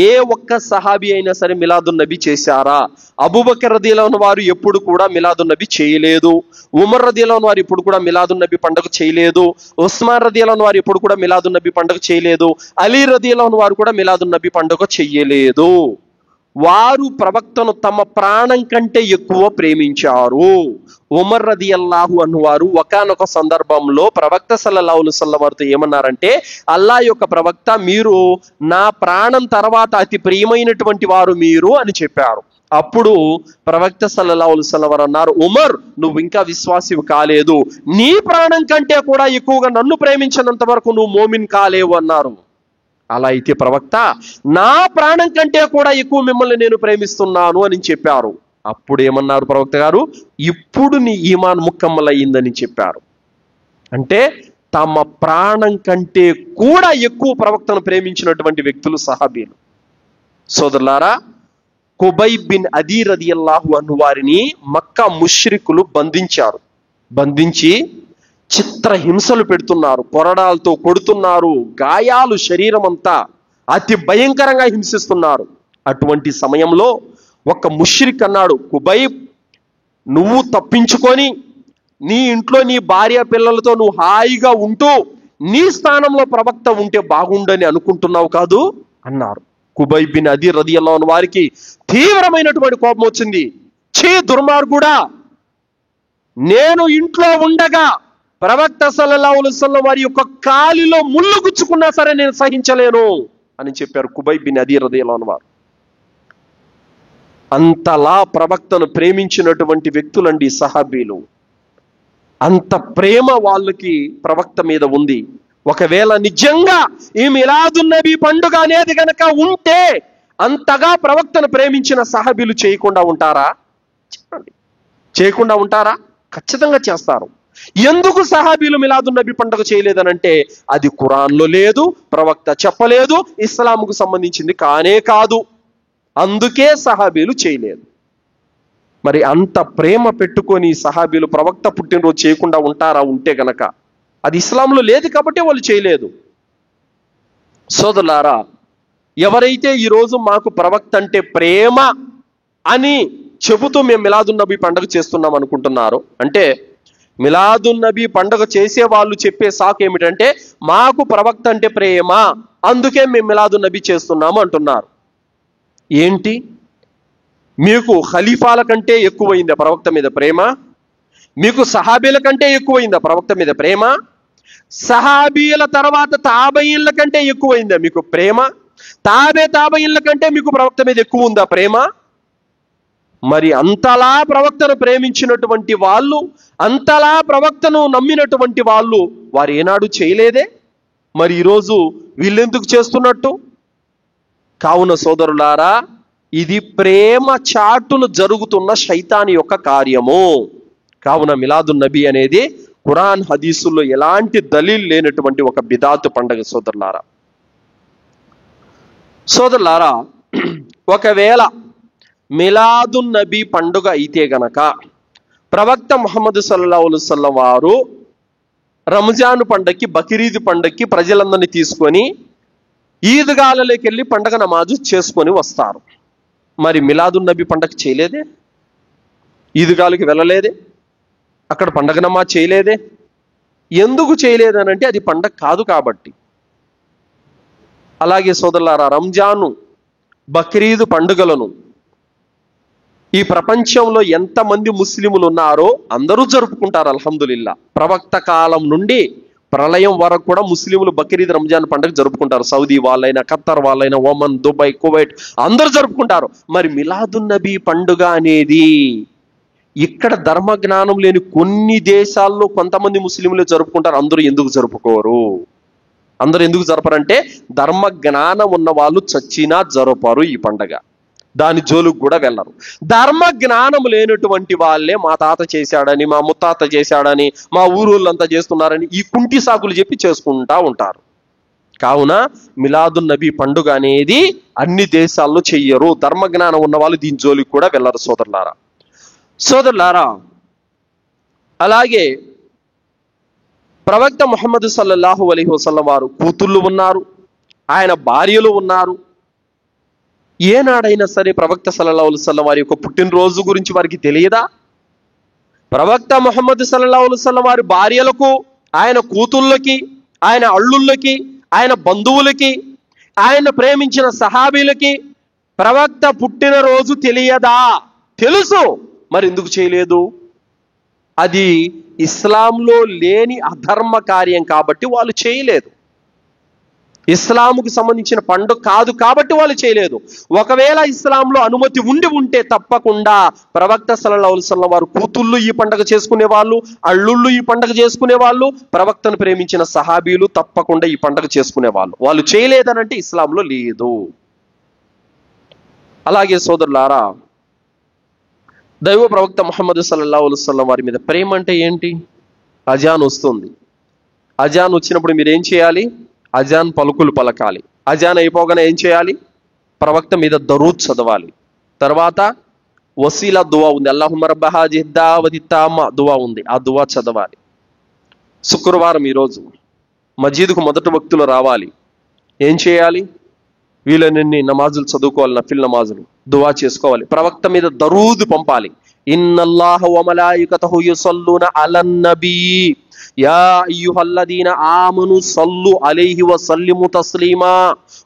ఏ ఒక్క సహాబీ అయినా సరే మిలాదున్ నబీ చేశారా? అబూబకర్ రదియల్లాహు వారు ఎప్పుడు కూడా మిలాదున్ నబీ చేయలేదు. ఉమర్ రదియల్లాహు వారు ఇప్పుడు కూడా మిలాదున్ నబీ పండుగ చేయలేదు. ఉస్మాన్ రదియల్లాహు వారు ఇప్పుడు కూడా మిలాదున్ నబీ పండుగ చేయలేదు. అలీ రదియల్లాహు వారు కూడా మిలాదున్ నబీ పండుగ చెయ్యలేదు. వారు ప్రవక్తను తమ ప్రాణం కంటే ఎక్కువ ప్రేమించారు. ఉమర్ రదియల్లాహు అన్హు వారు ఒకానొక సందర్భంలో ప్రవక్త సల్లల్లాహు అలైహి వసల్లం వారితో ఏమన్నారంటే, అల్లా యొక్క ప్రవక్త, మీరు నా ప్రాణం తర్వాత అతి ప్రియమైనటువంటి వారు మీరు అని చెప్పారు. అప్పుడు ప్రవక్త సల్లల్లాహు అలైహి వసల్లం వారు అన్నారు, ఉమర్, నువ్వు ఇంకా విశ్వాసివి కాలేదు. నీ ప్రాణం కంటే కూడా ఎక్కువగా నన్ను ప్రేమించినంత వరకు నువ్వు మోమిన్ కాలేవు అన్నారు. అలా అయితే ప్రవక్త, నా ప్రాణం కంటే కూడా ఎక్కువ మిమ్మల్ని నేను ప్రేమిస్తున్నాను అని చెప్పారు. అప్పుడు ఏమన్నారు ప్రవక్త గారు? ఇప్పుడు నీ ఈమాన్ ముక్కమ్మలయ్యిందని చెప్పారు. అంటే తమ ప్రాణం కంటే కూడా ఎక్కువ ప్రవక్తను ప్రేమించినటువంటి వ్యక్తులు సహాబీలు. సోదరులారా, కుబైబ్ బిన్ అదీ రదియల్లాహు అన్హు వారిని మక్కా ముష్రికులు బంధించి చిత్రహింసలు పెడుతున్నారు, కొరడాలతో కొడుతున్నారు, గాయాలు శరీరం అంతా అతి భయంకరంగా హింసిస్తున్నారు. అటువంటి సమయంలో ఒక ముష్రిక్ అన్నాడు, కుబైబ్, నువ్వు తప్పించుకొని నీ ఇంట్లో నీ భార్య పిల్లలతో నువ్వు హాయిగా ఉంటూ నీ స్థానంలో ప్రవక్త ఉంటే బాగుండని అనుకుంటున్నావు కాదు అన్నారు. కుబైబ్ బిన్ అదీ రదియల్లాహు అన్హు వారికి తీవ్రమైనటువంటి కోపం వచ్చింది. ఛీ దుర్మార్గుడా, నేను ఇంట్లో ఉండగా ప్రవక్త సల్లల్లాహు అలైహి వసల్లం వారి యొక్క కాలిలో ముళ్ళు గుచ్చుకున్నా సరే నేను సహించలేను అని చెప్పారు కుబైబ్ బిన్ అదీ రదియల్లాహు అన్హు వారు. అంతలా ప్రవక్తను ప్రేమించినటువంటి వ్యక్తులండి సహాబీలు. అంత ప్రేమ వాళ్ళకి ప్రవక్త మీద ఉంది. ఒకవేళ నిజంగా ఈ మిలాదున్ నబీ పండుగ అనేది గనక ఉంటే అంతగా ప్రవక్తను ప్రేమించిన సహాబీలు చేయకుండా ఉంటారా? చెప్పండి, చేయకుండా ఉంటారా? ఖచ్చితంగా చేస్తారు. ఎందుకు సహాబీలు మిలాదున్ నబీ పండుగ చేయలేదనంటే, అది ఖురాన్లో లేదు, ప్రవక్త చెప్పలేదు, ఇస్లాంకు సంబంధించింది కానే కాదు. అందుకే సహాబీలు చేయలేదు. మరి అంత ప్రేమ పెట్టుకొని సహాబీలు ప్రవక్త పుట్టినరోజు చేయకుండా ఉంటారా? ఉంటే గనక అది ఇస్లాంలో లేదు కాబట్టి వాళ్ళు చేయలేదు. సోదరులారా, ఎవరైతే ఈరోజు మాకు ప్రవక్త అంటే ప్రేమ అని చెబుతూ మేము మిలాదున్ నబీ పండుగ చేస్తున్నాం అనుకుంటున్నారు, అంటే మిలాదున్ నబీ పండుగ చేసే వాళ్ళు చెప్పే సాకు ఏమిటంటే, మాకు ప్రవక్త అంటే ప్రేమ, అందుకే మేము మిలాదున్ నబీ చేస్తున్నాము అంటున్నారు. ఏంటి, మీకు ఖలీఫాల కంటే ఎక్కువైందా ప్రవక్త మీద ప్రేమ? మీకు సహాబీల కంటే ఎక్కువైందా ప్రవక్త మీద ప్రేమ? సహాబీల తర్వాత తాబయిన్ల కంటే ఎక్కువైందా మీకు ప్రేమ? తాబయిన్ల కంటే మీకు ప్రవక్త మీద ఎక్కువ ఉందా ప్రేమ? మరి అంతలా ప్రవక్తను ప్రేమించినటువంటి వాళ్ళు, అంతలా ప్రవక్తను నమ్మినటువంటి వాళ్ళు వారు ఏనాడు చేయలేదే. మరి ఈరోజు వీళ్ళెందుకు చేస్తున్నట్టు? కావున సోదరులారా, ఇది ప్రేమ చాటును జరుగుతున్న శైతాని యొక్క కార్యము. కావున మిలాదున్ నబీ అనేది ఖురాన్ హదీసుల్లో ఎలాంటి దలీల్ లేనటువంటి ఒక బిదాతు పండుగ. సోదరులారా, ఒకవేళ మిలాదున్ నబీ పండుగ అయితే గనక ప్రవక్త ముహమ్మద్ సల్లల్లాహు అలైహి వసల్లం వారు రంజాన్ పండగకి, బక్రీద్ పండగకి ప్రజలందరినీ తీసుకొని ఈద్గాలలోకి వెళ్ళి పండగ నమాజు చేసుకొని వస్తారు. మరి మిలాదున్ నబీ పండగ చేయలేదే, ఈద్గాలకి వెళ్ళలేదే, అక్కడ పండగ నమాజ్ చేయలేదే. ఎందుకు చేయలేదనంటే అది పండగ కాదు కాబట్టి. అలాగే సోదరులారా, రంజాను, బక్రీద్ పండుగలను ఈ ప్రపంచంలో ఎంతమంది ముస్లిములు ఉన్నారో అందరూ జరుపుకుంటారు అల్హమ్దులిల్లా. ప్రవక్త కాలం నుండి ప్రళయం వరకు కూడా ముస్లింలు బక్రీద్, రంజాన్ పండుగ జరుపుకుంటారు. సౌదీ వాళ్ళైనా, ఖత్తర్ వాళ్ళైనా, ఒమన్, దుబాయ్, కువైట్ అందరూ జరుపుకుంటారు. మరి మిలాదున్ నబీ పండుగ అనేది ఇక్కడ ధర్మ జ్ఞానం లేని కొన్ని దేశాల్లో కొంతమంది ముస్లింలు జరుపుకుంటారు. అందరూ ఎందుకు జరుపుకోరు? అందరూ ఎందుకు జరపరంటే, ధర్మ జ్ఞానం ఉన్న వాళ్ళు చచ్చినా జరపరు ఈ పండగ, దాని జోలుకు కూడా వెళ్ళరు. ధర్మ జ్ఞానం లేనటువంటి వాళ్ళే మా తాత చేశాడని, మా ముత్తాత చేశాడని, మా ఊరోళ్ళంతా చేస్తున్నారని ఈ కుంటి సాకులు చెప్పి చేసుకుంటా ఉంటారు. కావున మిలాదున్ నబీ పండుగ అనేది అన్ని దేశాల్లో చెయ్యరు. ధర్మ జ్ఞానం ఉన్న వాళ్ళు దీని జోలికి కూడా వెళ్ళరు. సోదరులారా, అలాగే ప్రవక్త ముహమ్మద్ సల్లల్లాహు అలైహి వసల్లం వారు కూతుళ్ళు ఉన్నారు, ఆయన భార్యలు ఉన్నారు. ఏనాడైనా సరే ప్రవక్త సల్లల్లాహు అలైహి వసల్లం వారి యొక్క పుట్టినరోజు గురించి వారికి తెలియదా? ప్రవక్త ముహమ్మద్ సల్లల్లాహు అలైహి వసల్లం వారి భార్యలకు, ఆయన కూతుళ్ళకి, ఆయన అల్లుళ్ళకి, ఆయన బంధువులకి, ఆయన ప్రేమించిన సహాబీలకి ప్రవక్త పుట్టినరోజు తెలియదా? తెలుసు, మరి ఎందుకు చేయలేదు? అది ఇస్లాంలో లేని అధర్మ కార్యం కాబట్టి వాళ్ళు చేయలేదు. ఇస్లాముకు సంబంధించిన పండుగ కాదు కాబట్టి వాళ్ళు చేయలేదు. ఒకవేళ ఇస్లాంలో అనుమతి ఉంటే తప్పకుండా ప్రవక్త సల్లల్లాహు అలైహి వసల్లం వారు కూతుళ్ళు ఈ పండుగ చేసుకునే వాళ్ళు, అల్లుళ్ళు ఈ పండుగ చేసుకునే వాళ్ళు, ప్రవక్తను ప్రేమించిన సహాబీలు తప్పకుండా ఈ పండుగ చేసుకునే వాళ్ళు. వాళ్ళు చేయలేదనంటే ఇస్లాంలో లేదు. అలాగే సోదరులారా, దైవ ప్రవక్త ముహమ్మద్ సల్లల్లాహు అలైహి వసల్లం వారి మీద ప్రేమ అంటే ఏంటి? అజాన్ వస్తుంది. అజాన్ వచ్చినప్పుడు మీరు ఏం చేయాలి? అజాన్ పలుకులు పలకాలి. అజాన్ అయిపోగానే ఏం చేయాలి? ప్రవక్త మీద దరూద్ చదవాలి. తర్వాత వసీలా దువా ఉంది, అల్లాహుమ్మ రబ్బ హాజిహి దావతి తామ్మ దువా ఉంది, ఆ దువా చదవాలి. శుక్రవారం ఈరోజు మస్జిద్కు మొదటి వక్తులు రావాలి. ఏం చేయాలి? వీళ్ళని నమాజులు చదువుకోవాలి, నఫిల్ నమాజులు, దువా చేసుకోవాలి. ప్రవక్త మీద దరూద్ పంపాలి. ఇన్నల్లాహ వ మలాయికతహు యుసల్లూన అలన్ నబీ యా అయ్యుహల్లదీన ఆమను సల్లు అలైహి వ సల్లిము తస్లీమా.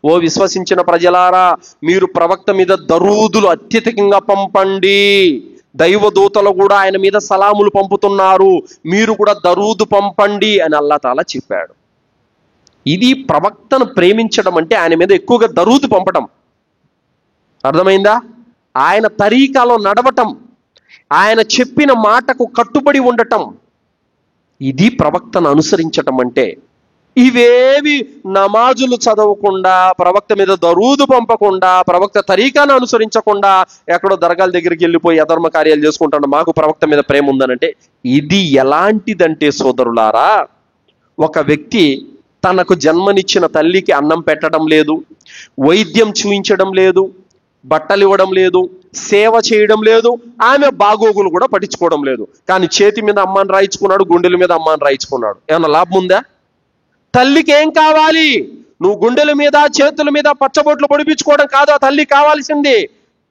ఓ విశ్వసించిన ప్రజలారా, మీరు ప్రవక్త మీద దరూదులు అత్యధికంగా పంపండి. దైవదూతలు కూడా ఆయన మీద సలాములు పంపుతున్నారు, మీరు కూడా దరూదు పంపండి అని అల్లాహ్ తాలా చెప్పాడు. ఇది ప్రవక్తను ప్రేమించడం అంటే ఆయన మీద ఎక్కువగా దరూదు పంపటం. అర్థమైందా? ఆయన తరీకాలో నడవటం, ఆయన చెప్పిన మాటకు కట్టుబడి ఉండటం, ఇది ప్రవక్తను అనుసరించటం అంటే. ఇవేవి నమాజులు చదవకుండా, ప్రవక్త మీద దరూదు పంపకుండా, ప్రవక్త తరీకాను అనుసరించకుండా ఎక్కడో దర్గాల దగ్గరికి వెళ్ళిపోయి అధర్మ కార్యాలు చేసుకుంటాడు, మాకు ప్రవక్త మీద ప్రేమ ఉందనంటే ఇది ఎలాంటిదంటే సోదరులారా, ఒక వ్యక్తి తనకు జన్మనిచ్చిన తల్లికి అన్నం పెట్టడం లేదు, వైద్యం చూయించడం లేదు, బట్టలు ఇవ్వడం లేదు, సేవ చేయడం లేదు, ఆమె బాగోగులు కూడా పట్టించుకోవడం లేదు. కానీ చేతి మీద అమ్మాని రాయించుకున్నాడు, గుండెల మీద అమ్మాని రాయించుకున్నాడు. ఏమన్నా లాభం ఉందా? తల్లికి ఏం కావాలి? నువ్వు గుండెల మీద చేతుల మీద పచ్చబొట్లు పొడిపించుకోవడం కాదు ఆ తల్లి కావాల్సింది.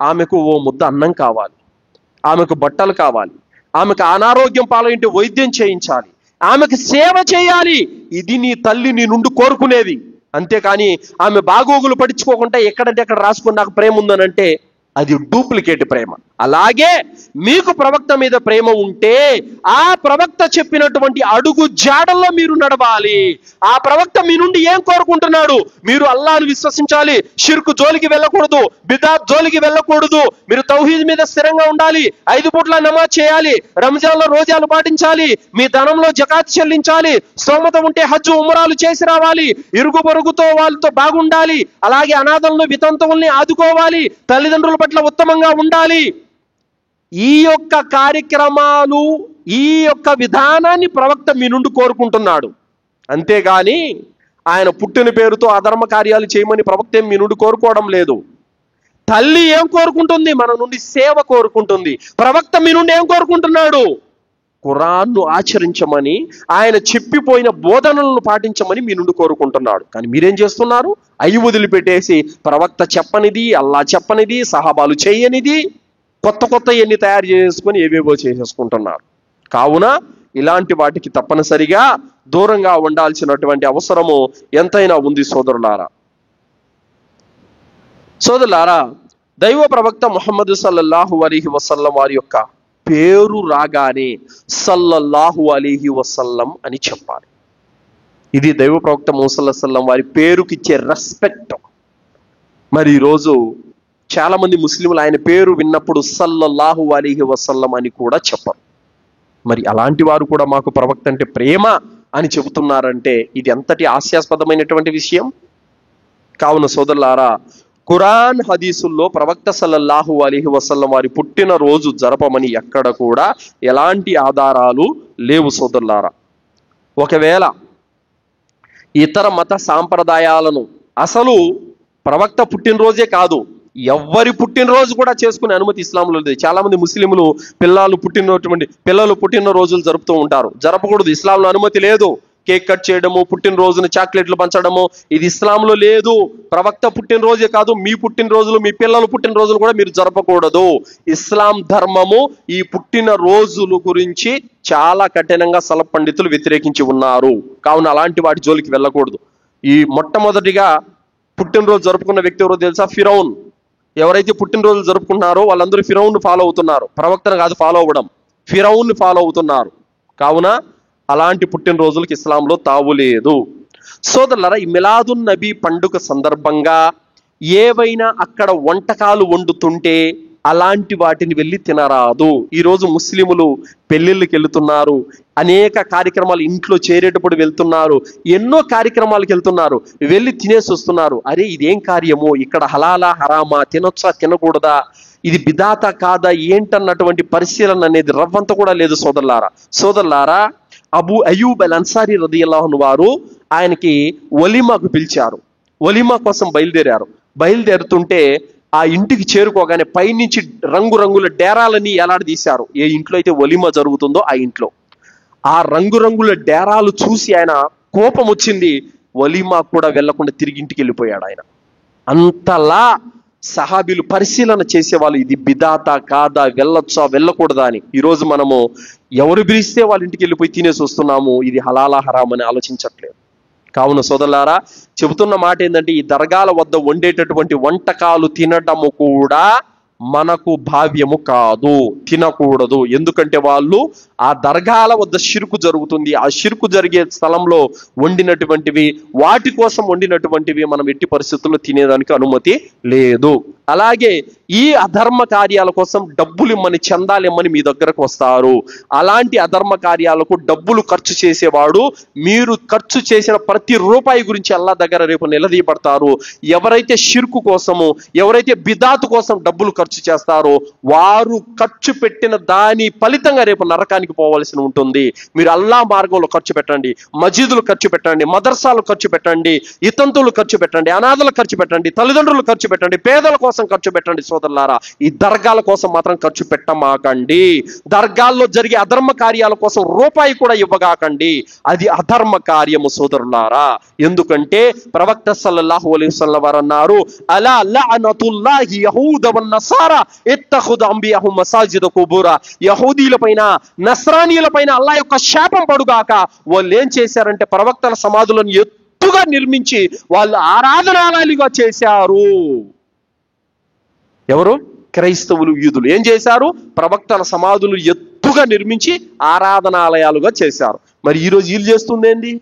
ఆమెకు ఓ ముద్ద అన్నం కావాలి, ఆమెకు బట్టలు కావాలి, ఆమెకు అనారోగ్యం పాలైంటే వైద్యం చేయించాలి, ఆమెకు సేవ చేయాలి. ఇది నీ తల్లి నీ నుండి కోరుకునేది. అంతేకాని ఆమె బాగోగులు పట్టించుకోకుండా ఎక్కడంటే అక్కడ రాసుకుని నాకు ప్రేమ ఉందనంటే అది డూప్లికేట్ ప్రేమ. అలాగే మీకు ప్రవక్త మీద ప్రేమ ఉంటే ఆ ప్రవక్త చెప్పినటువంటి అడుగు జాడల్లో మీరు నడవాలి. ఆ ప్రవక్త మీ నుండి ఏం కోరుకుంటున్నాడు? మీరు అల్లాహ్ను విశ్వసించాలి, షిర్కు జోలికి వెళ్ళకూడదు, బిదాత్ జోలికి వెళ్ళకూడదు, మీరు తౌహీద్ మీద స్థిరంగా ఉండాలి, 5 పూట్ల నమాజ్ చేయాలి, రంజాన్లో రోజాలు పాటించాలి, మీ ధనంలో జకాత్ చెల్లించాలి, స్తోమత ఉంటే హజ్ ఉమ్రాలు చేసి రావాలి, ఇరుగు పొరుగుతో వాళ్ళతో బాగుండాలి, అలాగే అనాథలను వితంతువుల్ని ఆదుకోవాలి, తల్లిదండ్రుల పట్ల ఉత్తమంగా ఉండాలి. ఈ యొక్క కార్యక్రమాలు, ఈ యొక్క విధానాన్ని ప్రవక్త మీ నుండి కోరుకుంటున్నాడు. అంతేగాని ఆయన పుట్టిన పేరుతో అధర్మ కార్యాలు చేయమని ప్రవక్త మీ నుండి కోరుకోవడం లేదు. తల్లి ఏం కోరుకుంటుంది? మన నుండి సేవ కోరుకుంటుంది. ప్రవక్త మీ నుండి ఏం కోరుకుంటున్నాడు? ఖురాన్ను ఆచరించమని, ఆయన చెప్పిపోయిన బోధనలను పాటించమని మీ నుండి కోరుకుంటున్నాడు. కానీ మీరేం చేస్తున్నారు? అయి వదిలిపెట్టేసి ప్రవక్త చెప్పనిది, అల్లాహ్ చెప్పనిది, సహాబాలు చేయనిది కొత్త ఎన్ని తయారు చేసుకొని ఏవేవో చేసేసుకుంటున్నారు. కావున ఇలాంటి వాటికి తప్పనిసరిగా దూరంగా ఉండాల్సినటువంటి అవసరము ఎంతైనా ఉంది సోదరులారా. దైవ ప్రవక్త ముహమ్మద్ సల్లల్లాహు అలైహి వసల్లం వారి యొక్క పేరు రాగానే సల్లల్లాహు అలైహి వసల్లం అని చెప్పాలి. ఇది దైవ ప్రవక్త ముహమ్మద్ సల్లల్లాహు అలైహి వసల్లం వారి పేరుకి ఇచ్చే రెస్పెక్ట్. మరి ఈరోజు చాలా మంది ముస్లింలు ఆయన పేరు విన్నప్పుడు సల్లల్లాహు అలైహి వసల్లం అని కూడా చెప్పరు. మరి అలాంటి వారు కూడా మాకు ప్రవక్త అంటే ప్రేమ అని చెబుతున్నారంటే ఇది ఎంతటి హాస్యాస్పదమైనటువంటి విషయం. కావున సోదరులారా, ఖురాన్ హదీసుల్లో ప్రవక్త సల్లల్లాహు అలైహి వసల్లం వారి పుట్టిన రోజు జరపమని ఎక్కడ కూడా ఎలాంటి ఆధారాలు లేవు సోదరులారా. ఒకవేళ ఇతర మత సాంప్రదాయాలను, అసలు ప్రవక్త పుట్టినరోజే కాదు, ఎవరి పుట్టినరోజు కూడా చేసుకునే అనుమతి ఇస్లాంలో లేదు. చాలా మంది ముస్లింలు పిల్లలు పుట్టిన రోజులు జరుపుతూ ఉంటారు. జరపకూడదు, ఇస్లాంలో అనుమతి లేదు. కేక్ కట్ చేయడము, పుట్టినరోజును చాక్లెట్లు పంచడము, ఇది ఇస్లాంలో లేదు. ప్రవక్త పుట్టినరోజే కాదు, మీ పుట్టినరోజులు, మీ పిల్లలు పుట్టినరోజులు కూడా మీరు జరపకూడదు. ఇస్లాం ధర్మము ఈ పుట్టినరోజుల గురించి చాలా కఠినంగా సలఫ్ పండితులు వ్యతిరేకించి ఉన్నారు. కావున అలాంటి వాటి జోలికి వెళ్ళకూడదు. ఈ మొట్టమొదటిగా పుట్టినరోజు జరుపుకున్న వ్యక్తి ఎవరో తెలుసా? ఫిరౌన్. ఎవరైతే పుట్టినరోజులు జరుపుకుంటున్నారో వాళ్ళందరూ ఫిరౌన్ ఫాలో అవుతున్నారు. ప్రవక్తను కాదు ఫాలో అవ్వడం, ఫిరౌన్ ఫాలో అవుతున్నారు. కావున అలాంటి పుట్టినరోజులకు ఇస్లాంలో తావు లేదు. సోదరులారా, ఈ మిలాదున్ నబీ పండుగ సందర్భంగా ఏవైనా అక్కడ వంటకాలు వండుతుంటే అలాంటి వాటిని వెళ్ళి తినరాదు. ఈరోజు ముస్లిములు పెళ్లిళ్ళకి వెళ్తున్నారు, అనేక కార్యక్రమాలు ఇంట్లో చేరేటప్పుడు వెళ్తున్నారు, ఎన్నో కార్యక్రమాలకు వెళ్తున్నారు, వెళ్ళి తినేసి వస్తున్నారు. అరే ఇదేం కార్యము, ఇక్కడ హలాలా హరామా, తినొచ్చా తినకూడదా, ఇది బిదాతా కాదా ఏంటన్నటువంటి పరిశీలన అనేది రవ్వంత కూడా లేదు. సోదరులారా, అబూ అయ్యూబ్ అల్ అన్సారీ రదియల్లాహు అన్హు వారు ఆయనకి వలీమాకు పిలిచారు. వలీమా కోసం బయలుదేరుతుంటే ఆ ఇంటికి చేరుకోగానే పైనుంచి రంగురంగుల డేరాలని ఎలాడదీశారు. ఏ ఇంట్లో అయితే వలీమా జరుగుతుందో ఆ ఇంట్లో ఆ రంగురంగుల డేరాలు చూసి ఆయన కోపం వచ్చింది. వలీమా కూడా వెళ్లకుండా తిరిగి ఇంటికి వెళ్ళిపోయాడు ఆయన. అంతలా సహాబీలు పరిశీలన చేసేవాళ్ళు, ఇది బిదాతా కాదా, వెళ్ళొచ్చా వెళ్ళకూడదా అని. ఈరోజు మనము ఎవరు పిలిస్తే వాళ్ళ ఇంటికి వెళ్ళిపోయి తినేసి వస్తున్నాము. ఇది హలాలా హరామ్ అని ఆలోచించట్లేదు. కావున సోదరులారా, చెబుతున్న మాట ఏంటంటే, ఈ దర్గాల వద్ద వండేటటువంటి వంటకాలు తినటము కూడా మనకు భావ్యము కాదు, తినకూడదు. ఎందుకంటే వాళ్ళు ఆ దర్గాల వద్ద షిర్కు జరుగుతుంది. ఆ షిర్కు జరిగే స్థలంలో వండినటువంటివి, వాటి కోసం వండినటువంటివి మనం ఎట్టి పరిస్థితుల్లో తినేదానికి అనుమతి లేదు. అలాగే ఈ అధర్మ కార్యాల కోసం డబ్బులు ఇమ్మని, చందాలు ఇమ్మని మీ దగ్గరకు వస్తారు. అలాంటి అధర్మ కార్యాలకు డబ్బులు ఖర్చు చేసేవాడు మీరు ఖర్చు చేసిన ప్రతి రూపాయి గురించి అల్లాహ్ దగ్గర రేపు నిలదీయబడతారు. ఎవరైతే షిర్కు కోసము, ఎవరైతే బిదాతు కోసం డబ్బులు ఖర్చు చేస్తారో వారు ఖర్చు పెట్టిన దాని ఫలితంగా రేపు నరకానికి పోవాల్సి ఉంటుంది. మీరు అల్లాహ్ మార్గంలో ఖర్చు పెట్టండి, మసీదులు ఖర్చు పెట్టండి, మదర్సాలు ఖర్చు పెట్టండి, ఇతంతులు ఖర్చు పెట్టండి, అనాథలు ఖర్చు పెట్టండి, తల్లిదండ్రులు ఖర్చు పెట్టండి, పేదల కోసం ఖర్చు పెట్టండి. సోదరులారా, ఈ దర్గాల కోసం మాత్రం ఖర్చు పెట్టమాకండి. దర్గాల్లో జరిగే అధర్మ కార్యాల కోసం రూపాయి కూడా ఇవ్వగాకండి. అది అధర్మ కార్యము సోదరులారా. ఎందుకంటే ప్రవక్త సల్లల్లాహు అలైహి వసల్లం వారు అన్నారు, అలా లఅనతుల్లాహి యహూద వన్నసారా ఇత్తఖుదు అంబియాహుం మసాజిద కుబూరా. యహూదీల పైన, నస్రానీయుల పైన అల్లాహ్ యొక్క శాపం పడుగాక. వాళ్ళు ఏం చేశారంటే ప్రవక్తల సమాధులను ఎత్తుగా నిర్మించి వాళ్ళు ఆరాధనాలయాలుగా చేశారు. ఎవరు? క్రైస్తవులు, యూదులు ఏం చేశారు? ప్రవక్తల సమాధులు ఎత్తుగా నిర్మించి ఆరాధనాలయాలుగా చేశారు. మరి ఈరోజు వీళ్ళు చేస్తుంది ఏంది?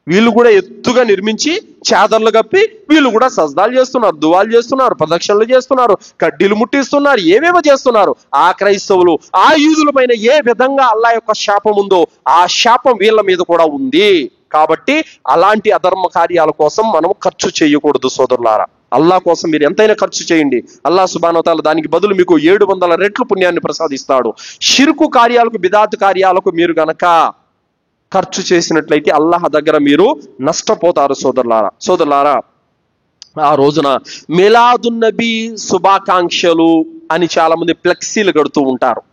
వీళ్ళు కూడా ఎత్తుగా నిర్మించి చాదర్లు కప్పి వీళ్ళు కూడా సజ్దాలు చేస్తున్నారు, దువాలు చేస్తున్నారు, ప్రదక్షిణలు చేస్తున్నారు, కడ్డీలు ముట్టిస్తున్నారు, ఏమేమో చేస్తున్నారు. ఆ క్రైస్తవులు, ఆ యూదుల పైన ఏ విధంగా అల్లాహ్ యొక్క శాపం ఉందో ఆ శాపం వీళ్ళ మీద కూడా ఉంది. కాబట్టి అలాంటి అధర్మ కార్యాల కోసం మనం ఖర్చు చేయకూడదు సోదరులారా. అల్లాహ్ కోసం మీరు ఎంతైనా ఖర్చు చేయండి, అల్లాహ్ సుబ్హానహు వ తఆలా దానికి బదులు మీకు 700 రెట్లు పుణ్యాన్ని ప్రసాదిస్తాడు. షిర్కు కార్యాలకు, బిదాత్ కార్యాలకు మీరు గనక ఖర్చు చేసినట్లయితే అల్లాహ్ దగ్గర మీరు నష్టపోతారు సోదరులారా. ఆ రోజున మిలాదున్ నబీ శుభాకాంక్షలు అని చాలా మంది ఫ్లెక్సీలు కడుతూ ఉంటారు.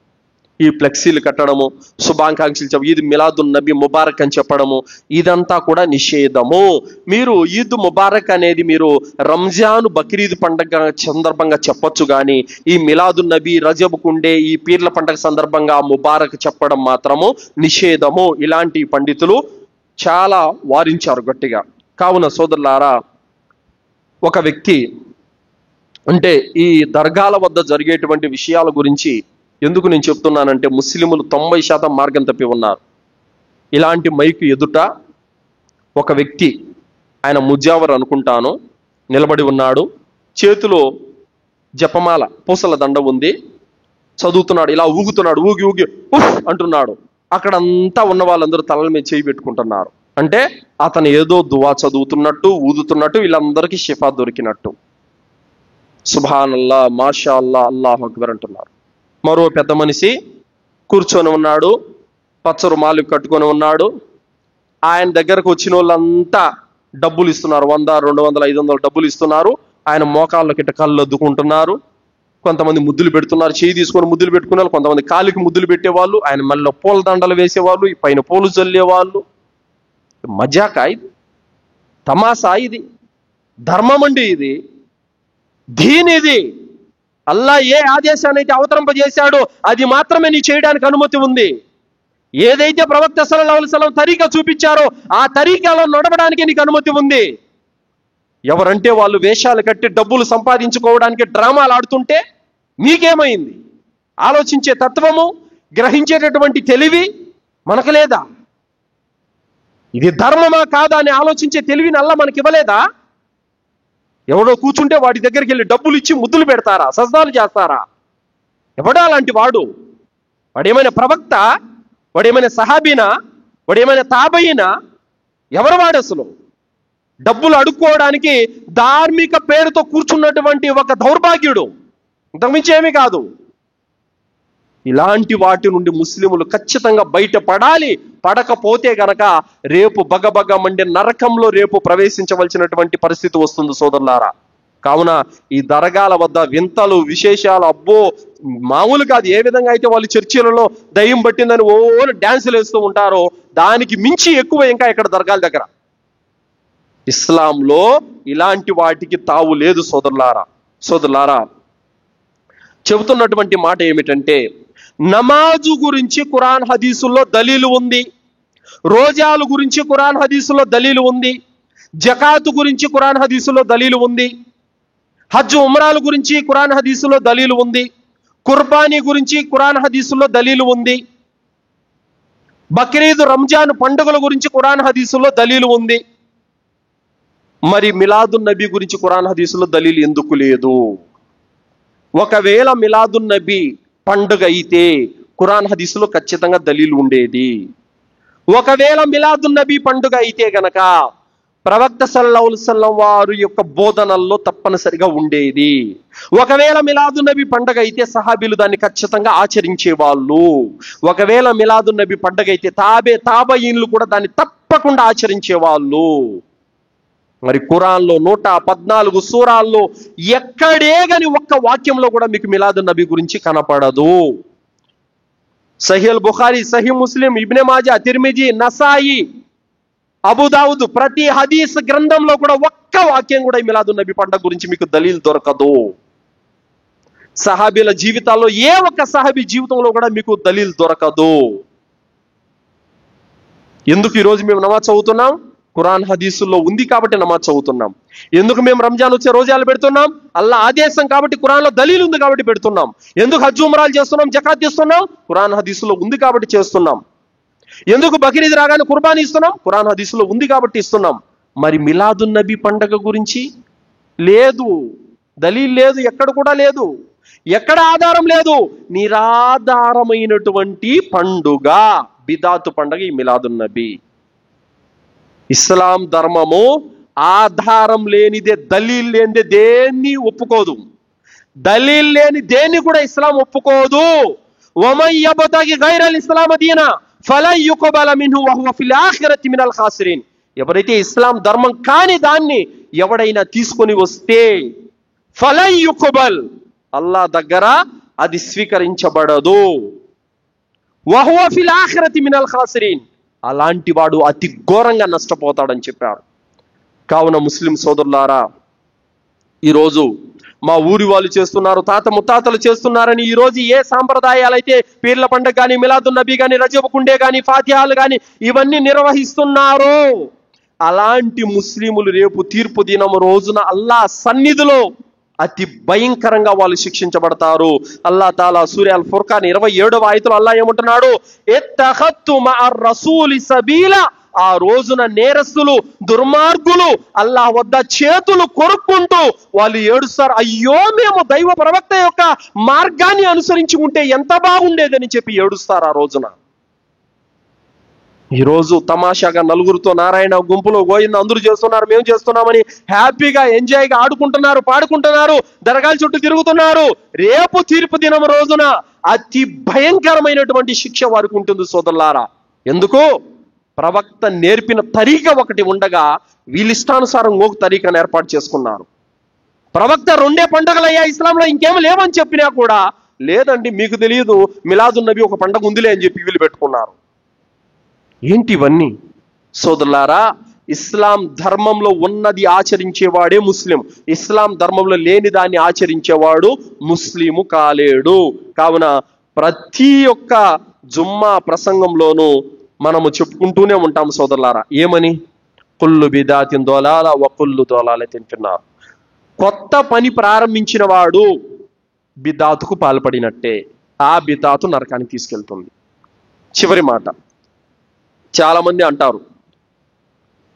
ఈ ఫ్లెక్సీలు కట్టడము, శుభాకాంక్షలు చెప్పడం, ఈద్ మిలాదున్ నబీ ముబారక్ అని చెప్పడము, ఇదంతా కూడా నిషేధము. మీరు ఈద్ ముబారక్ అనేది మీరు రంజాన్, బక్రీద్ పండుగ సందర్భంగా చెప్పొచ్చు, కానీ ఈ మిలాదున్ నబీ, రజబుకుండే ఈ పీర్ల పండుగ సందర్భంగా ముబారక్ చెప్పడం మాత్రము నిషేధము. ఇలాంటి పండితులు చాలా వారించారు గట్టిగా. కావున సోదరులారా, ఒక వ్యక్తి అంటే ఈ దర్గాల వద్ద జరిగేటువంటి విషయాల గురించి ఎందుకు నేను చెప్తున్నానంటే, ముస్లిములు 90% మార్గం తప్పి ఉన్నారు. ఇలాంటి మైకు ఎదుట ఒక వ్యక్తి, ఆయన ముజావర్ అనుకుంటాను, నిలబడి ఉన్నాడు. చేతిలో జపమాల, పూసల దండ ఉంది, చదువుతున్నాడు. ఇలా ఊగుతున్నాడు, ఊగి ఊగి ఉఫ్ అంటున్నాడు. అక్కడంతా ఉన్న వాళ్ళందరూ తలల మీద చేయి పెట్టుకుంటున్నారు. అంటే అతను ఏదో దువా చదువుతున్నట్టు, ఊదుతున్నట్టు, వీళ్ళందరికీ షిఫా దొరికినట్టు. సుబ్హానల్లా, మాషా అల్లా, అల్లాహు అక్బర్ అంటున్నారు. మరో పెద్ద మనిషి కూర్చొని ఉన్నాడు, పచ్చ రుమాలు కట్టుకొని ఉన్నాడు. ఆయన దగ్గరకు వచ్చిన వాళ్ళంతా డబ్బులు ఇస్తున్నారు, 100, 200, 500 డబ్బులు ఇస్తున్నారు. ఆయన మోకాళ్ళకి ఇట్ట కళ్ళు అద్దుకుంటున్నారు, కొంతమంది ముద్దులు పెడుతున్నారు, చేయి తీసుకొని ముద్దులు పెట్టుకున్నారు, కొంతమంది కాలికి ముద్దులు పెట్టేవాళ్ళు, ఆయన మళ్ళీ పూల దండలు వేసేవాళ్ళు, పైన పూలు చల్లేవాళ్ళు. మజాకా ఇది? తమాసా ఇది? ధర్మం అండి ఇది, దీని ఇది. అల్లా ఏ ఆదేశాన్ని అయితే అవతరింపజేశాడో అది మాత్రమే నీ చేయడానికి అనుమతి ఉంది. ఏదైతే ప్రవక్త సల్లల్లాహు అలైహి వసల్లం తరీకా చూపించారో ఆ తరీకాలో నడవడానికి నీకు అనుమతి ఉంది. ఎవరంటే వాళ్ళు వేషాలు కట్టి డబ్బులు సంపాదించుకోవడానికి డ్రామాలు ఆడుతుంటే నీకేమైంది? ఆలోచించే తత్వము, గ్రహించేటటువంటి తెలివి మనకు లేదా? ఇది ధర్మమా కాదా అని ఆలోచించే తెలివిని అల్లా మనకి ఇవ్వలేదా? ఎవడో కూర్చుంటే వాడి దగ్గరికి వెళ్ళి డబ్బులు ఇచ్చి ముద్దులు పెడతారా, సజ్దాలు చేస్తారా? ఎవడా అలాంటి వాడు? వాడేమైనా ప్రవక్త? వాడేమైనా సహాబీనా? వాడేమైనా తాబయినా? ఎవరు వాడు అసలు? డబ్బులు అడుక్కోవడానికి ధార్మిక పేరుతో కూర్చున్నటువంటి ఒక దౌర్భాగ్యుడు, ఇంతకుమించి ఏమీ కాదు. ఇలాంటి వాటి నుండి ముస్లిములు ఖచ్చితంగా బయటపడాలి. పడకపోతే గనక రేపు బగబగ మండే నరకంలో రేపు ప్రవేశించవలసినటువంటి పరిస్థితి వస్తుంది సోదరులారా. కావున ఈ దర్గాల వద్ద వింతలు విశేషాలు అబ్బో మామూలు కాదు. ఏ విధంగా అయితే వాళ్ళు చర్చిలలో దయ్యం పట్టిందని డ్యాన్సులు వేస్తూ ఉంటారో దానికి మించి ఎక్కువ ఇంకా ఇక్కడ దర్గాల దగ్గర. ఇస్లాంలో ఇలాంటి వాటికి తావు లేదు సోదరులారా. చెబుతున్నటువంటి మాట ఏమిటంటే, నమాజు గురించి ఖురాన్ హదీసుల్లో దలీలు ఉంది, రోజాలు గురించి ఖురాన్ హదీసుల్లో దలీలు ఉంది, జకాతు గురించి ఖురాన్ హదీసుల్లో దలీలు ఉంది, హజ్ ఉమ్రాల గురించి ఖురాన్ హదీసుల్లో దలీలు ఉంది, కుర్బానీ గురించి ఖురాన్ హదీసుల్లో దలీలు ఉంది, బక్రీద్ రంజాన్ పండుగల గురించి ఖురాన్ హదీసుల్లో దలీలు ఉంది. మరి మిలాదున్ నబీ గురించి ఖురాన్ హదీసుల్లో దలీలు ఎందుకు లేదు? ఒకవేళ మిలాదున్ నబీ పండుగ అయితే ఖురాన్ హదీసులో ఖచ్చితంగా దలీలు ఉండేది. ఒకవేళ మిలాదున్ నబీ పండుగ అయితే గనక ప్రవక్త సల్లల్లాహు అలైహి వసల్లం వారు యొక్క బోధనల్లో తప్పనిసరిగా ఉండేది. ఒకవేళ మిలాదున్ నబీ పండుగ అయితే సహాబీలు దాన్ని ఖచ్చితంగా ఆచరించే వాళ్ళు. ఒకవేళ మిలాదున్ నబీ పండుగ అయితే తాబయీన్లు కూడా దాన్ని తప్పకుండా ఆచరించే వాళ్ళు. మరి ఖురాన్లో 114 సూరాల్లో ఎక్కడే గాని ఒక్క వాక్యంలో కూడా మీకు మిలాదున్ నబీ గురించి కనపడదు. సహీహ్ బుఖారీ, సహీహ్ ముస్లిం, ఇబ్నే మాజా, తిర్మిజీ, నసాయి, అబూ దావుద్ ప్రతి హదీస్ గ్రంథంలో కూడా ఒక్క వాక్యం కూడా మిలాదున్ నబీ పండుగ గురించి మీకు దలీల్ దొరకదు. సహాబీల జీవితాల్లో ఏ ఒక్క సహాబీ జీవితంలో కూడా మీకు దలీల్ దొరకదు. ఎందుకు ఈరోజు మేము నమాజ్ చదువుతున్నాం? ఖురాన్ హదీసుల్లో ఉంది కాబట్టి నమాజ్ చదువుతున్నాం. ఎందుకు మేము రంజాన్ వచ్చే రోజాలు పెడుతున్నాం? అల్లా ఆదేశం కాబట్టి, ఖురాన్లో దలీల్ ఉంది కాబట్టి పెడుతున్నాం. ఎందుకు హజ్ ఉమ్రాలు చేస్తున్నాం, జకాత్ ఇస్తున్నాం? ఖురాన్ హదీసులో ఉంది కాబట్టి చేస్తున్నాం. ఎందుకు బక్రీద్ రాగానే కుర్బానీ ఇస్తున్నాం? ఖురాన్ హదీసులో ఉంది కాబట్టి ఇస్తున్నాం. మరి మిలాదున్ నబీ పండగ గురించి లేదు, దలీల్ లేదు, ఎక్కడ కూడా లేదు, ఎక్కడ ఆధారం లేదు. నిరాధారమైనటువంటి పండుగ, బిదాతు పండుగ ఈ మిలాదున్ నబీ. ఇస్లాం ధర్మము ఆధారం లేనిదే, దలీల్ లేనిదే దేన్ని ఒప్పుకోదు. దలీల్ లేని దేన్ని కూడా ఇస్లాం ఒప్పుకోదు. వమన్ యబ్తగి గైరల్ ఇస్లామ దీనా ఫలన్ యుక్బల మిన్హు వహువ ఫిల్ ఆఖిరతి మినల్ ఖాసిరీన్. ఎవరైతే ఇస్లాం ధర్మం కాని దాన్ని ఎవడైనా తీసుకొని వస్తే ఫలన్ యుక్బల్, అల్లా దగ్గర అది స్వీకరించబడదు. వహువ ఫిల్ ఆఖిరతి మినల్ ఖాసిరీన్, అలాంటి వాడు అతి ఘోరంగా నష్టపోతాడని చెప్పారు. కావున ముస్లిం సోదరులారా, ఈరోజు మా ఊరి వాళ్ళు చేస్తున్నారు, తాత ముత్తాతలు చేస్తున్నారని ఈరోజు ఏ సాంప్రదాయాలైతే పీర్ల పండుగ కానీ, మిలాదున్ నబీ కానీ, రజబ్ కుండే కానీ, ఫాతిహాలు కానీ ఇవన్నీ నిర్వహిస్తున్నారో అలాంటి ముస్లిములు రేపు తీర్పు దినం రోజున అల్లా సన్నిధిలో అతి భయంకరంగా వాళ్ళు శిక్షించబడతారు. అల్లా తాలా సూరా అల్ ఫుర్ఖాన్ 27వ ఆయతలో అల్లా ఏమంటున్నాడు? ఇత్తఖత్తు మఅర్ రసూలి సబీలా. ఆ రోజున నేరస్తులు, దుర్మార్గులు అల్లాహ్ వద్ద చేతులు కొరుక్కుంటూ వాళ్ళు ఏడుస్తారు, అయ్యో మేము దైవ ప్రవక్త యొక్క మార్గాన్ని అనుసరించి ఉంటే ఎంత బాగుండేదని చెప్పి ఏడుస్తారు ఆ రోజున. ఈరోజు తమాషాగా నలుగురితో నారాయణ గుంపులో గోయింద అందరూ చేస్తున్నారు, మేము చేస్తున్నామని హ్యాపీగా ఎంజాయ్గా ఆడుకుంటున్నారు, పాడుకుంటున్నారు, దర్గాల చుట్టూ తిరుగుతున్నారు. రేపు తీర్పు దినం రోజున అతి భయంకరమైనటువంటి శిక్ష వారికి ఉంటుంది సోదరులారా. ఎందుకు? ప్రవక్త నేర్పిన తరీక ఒకటి ఉండగా వీళ్ళిష్టానుసారం ఒక తరీకాను ఏర్పాటు చేసుకున్నారు. ప్రవక్త 2 పండుగలయ్యా ఇస్లాంలో, ఇంకేమీ లేవని చెప్పినా కూడా లేదండి మీకు తెలియదు, మిలాదున్ నబీ ఒక పండుగ ఉందిలే అని చెప్పి వీళ్ళు పెట్టుకున్నారు. ఏంటి ఇవన్నీ? సోదరులారా, ఇస్లాం ధర్మంలో ఉన్నది ఆచరించేవాడే ముస్లిం. ఇస్లాం ధర్మంలో లేని దాన్ని ఆచరించేవాడు ముస్లిము కాలేడు. కావున ప్రతి ఒక్క జుమ్మా ప్రసంగంలోనూ మనము చెప్పుకుంటూనే ఉంటాం సోదరులారా, ఏమని? కుల్లు బిదాతిన్ దొలాల వ కుల్లు దొలాలతిన్ ఫిన్నార్. కొత్త పని ప్రారంభించిన వాడు బిదాతుకు పాల్పడినట్టే, ఆ బిదాతు నరకానికి తీసుకెళ్తుంది. చివరి మాట, చాలామంది అంటారు,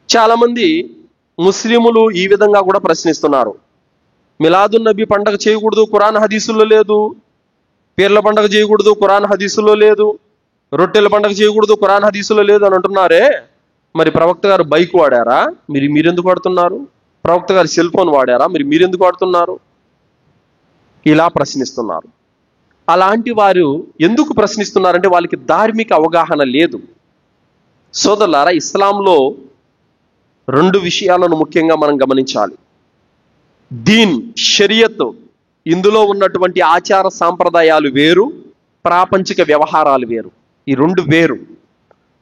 చాలామంది ముస్లిములు ఈ విధంగా కూడా ప్రశ్నిస్తున్నారు, మిలాదున్ నబీ పండగ చేయకూడదు, ఖురాన్ హదీసుల్లో లేదు. పీర్ల పండగ చేయకూడదు, ఖురాన్ హదీసుల్లో లేదు. రొట్టెల పండగ చేయకూడదు, ఖురాన్ హదీసుల్లో లేదు అని అంటున్నారే. మరి ప్రవక్త గారు బైక్ వాడారా? మీరెందుకు వాడుతున్నారు? ప్రవక్త గారు సెల్ ఫోన్ వాడారా? మీరెందుకు వాడుతున్నారు? ఇలా ప్రశ్నిస్తున్నారు. అలాంటి వారు ఎందుకు ప్రశ్నిస్తున్నారంటే వాళ్ళకి ధార్మిక అవగాహన లేదు. సోదరులారా, ఇస్లాంలో 2 విషయాలను ముఖ్యంగా మనం గమనించాలి. దీన్, షరియత్, ఇందులో ఉన్నటువంటి ఆచార సాంప్రదాయాలు వేరు, ప్రాపంచిక వ్యవహారాలు వేరు. ఈ 2 వేరు.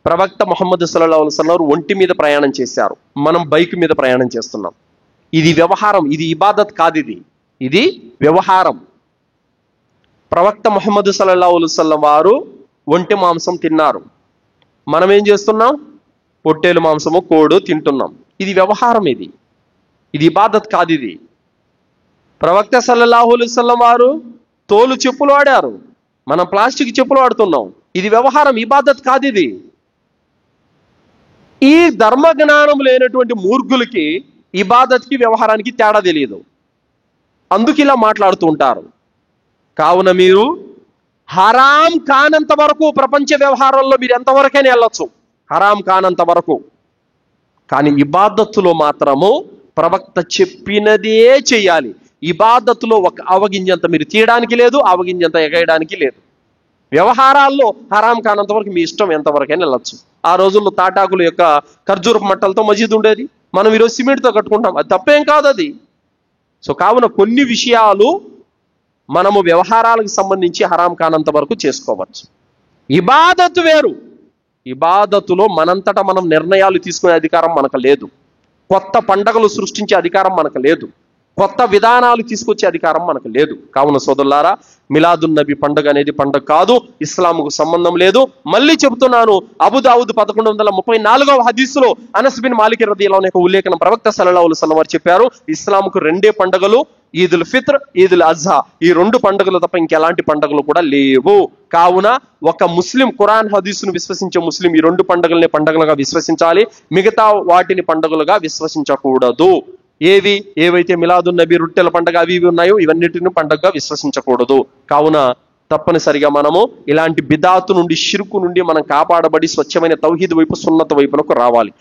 ప్రవక్త ముహమ్మద్ సల్లల్లాహు అలైహి వసల్లం ఒంటి మీద ప్రయాణం చేశారు, మనం బైక్ మీద ప్రయాణం చేస్తున్నాం. ఇది వ్యవహారం, ఇది ఇబాదత్ కాదు, ఇది వ్యవహారం. ప్రవక్త ముహమ్మద్ సల్లల్లాహు అలైహి వసల్లం వారు ఒంటె మాంసం తిన్నారు, మనం ఏం చేస్తున్నాం? పొట్టేలు మాంసము, కోడు తింటున్నాం. ఇది వ్యవహారం, ఇది ఇబాదత్ కాదు. ఇది ప్రవక్త సల్లల్లాహు అలైహి వసల్లం వారు తోలు చెప్పులు వాడారు, మనం ప్లాస్టిక్ చెప్పులు వాడుతున్నాం. ఇది వ్యవహారం, ఇబాదత్ కాదు. ఇది ఈ ధర్మ జ్ఞానం లేనటువంటి మూర్ఖులకి ఇబాదత్కి వ్యవహారానికి తేడా తెలియదు, అందుకు ఇలా మాట్లాడుతూ ఉంటారు. కావున మీరు హరాం కానంత వరకు ప్రపంచ వ్యవహారంలో మీరు ఎంతవరకైనా వెళ్ళొచ్చు, హరాం కానంత వరకు. కానీ ఇబాదత్తులో మాత్రము ప్రవక్త చెప్పినదే చేయాలి. ఇబాదత్తులో ఒక అవగింజంత మీరు తీయడానికి లేదు, అవగింజంత ఎగయడానికి లేదు. వ్యవహారాల్లో హరాం కానంత వరకు మీ ఇష్టం, ఎంతవరకైనా వెళ్ళొచ్చు. ఆ రోజుల్లో తాటాకుల యొక్క ఖర్జూరపు మట్టలతో మసీదు ఉండేది, మనం ఈరోజు సిమెంట్తో కట్టుకుంటాం, అది తప్పేం కాదు అది. సో కావున కొన్ని విషయాలు మనము వ్యవహారాలకు సంబంధించి హరాం కానంత వరకు చేసుకోవచ్చు. ఇబాదత్ వేరు. ఇబాదతులో మనంతట మనం నిర్ణయాలు తీసుకునే అధికారం మనకు లేదు, కొత్త పండగలు సృష్టించే అధికారం మనకు లేదు, కొత్త విధానాలు తీసుకొచ్చే అధికారం మనకు లేదు. కావున సోదరులారా, మిలాదున్ నబీ పండుగ అనేది పండుగ కాదు, ఇస్లాంకు సంబంధం లేదు. మళ్ళీ చెబుతున్నాను, అబూ దావూద్ 1134వ హదీసులో అనస్ బిన్ మాలిక్ రదియల్లాహు అన్హు ఉల్లేఖనం, ప్రవక్త సల్లల్లాహు అలైహి వసల్లం వారు చెప్పారు, ఇస్లాంకు 2 పండుగలు, ఈదుల్ ఫిత్ర్, ఈదుల్ అజ్హా. ఈ 2 పండుగలు తప్ప ఇంకెలాంటి పండుగలు కూడా లేవు. కావున ఒక ముస్లిం, ఖురాన్ హదీసును విశ్వసించే ముస్లిం ఈ 2 పండుగల్ని పండుగలుగా విశ్వసించాలి, మిగతా వాటిని పండుగలుగా విశ్వసించకూడదు. ఏవైతే మిలాదున్ నబీ, రొట్టెల పండుగ అవి ఉన్నాయో ఇవన్నిటిని పండుగగా విశ్వసించకూడదు. కావున తప్పనిసరిగా మనము ఇలాంటి బిదాతు నుండి, షిర్కు నుండి మనం కాపాడబడి స్వచ్ఛమైన తౌహీద్ వైపు, సున్నత్ వైపునకు రావాలి.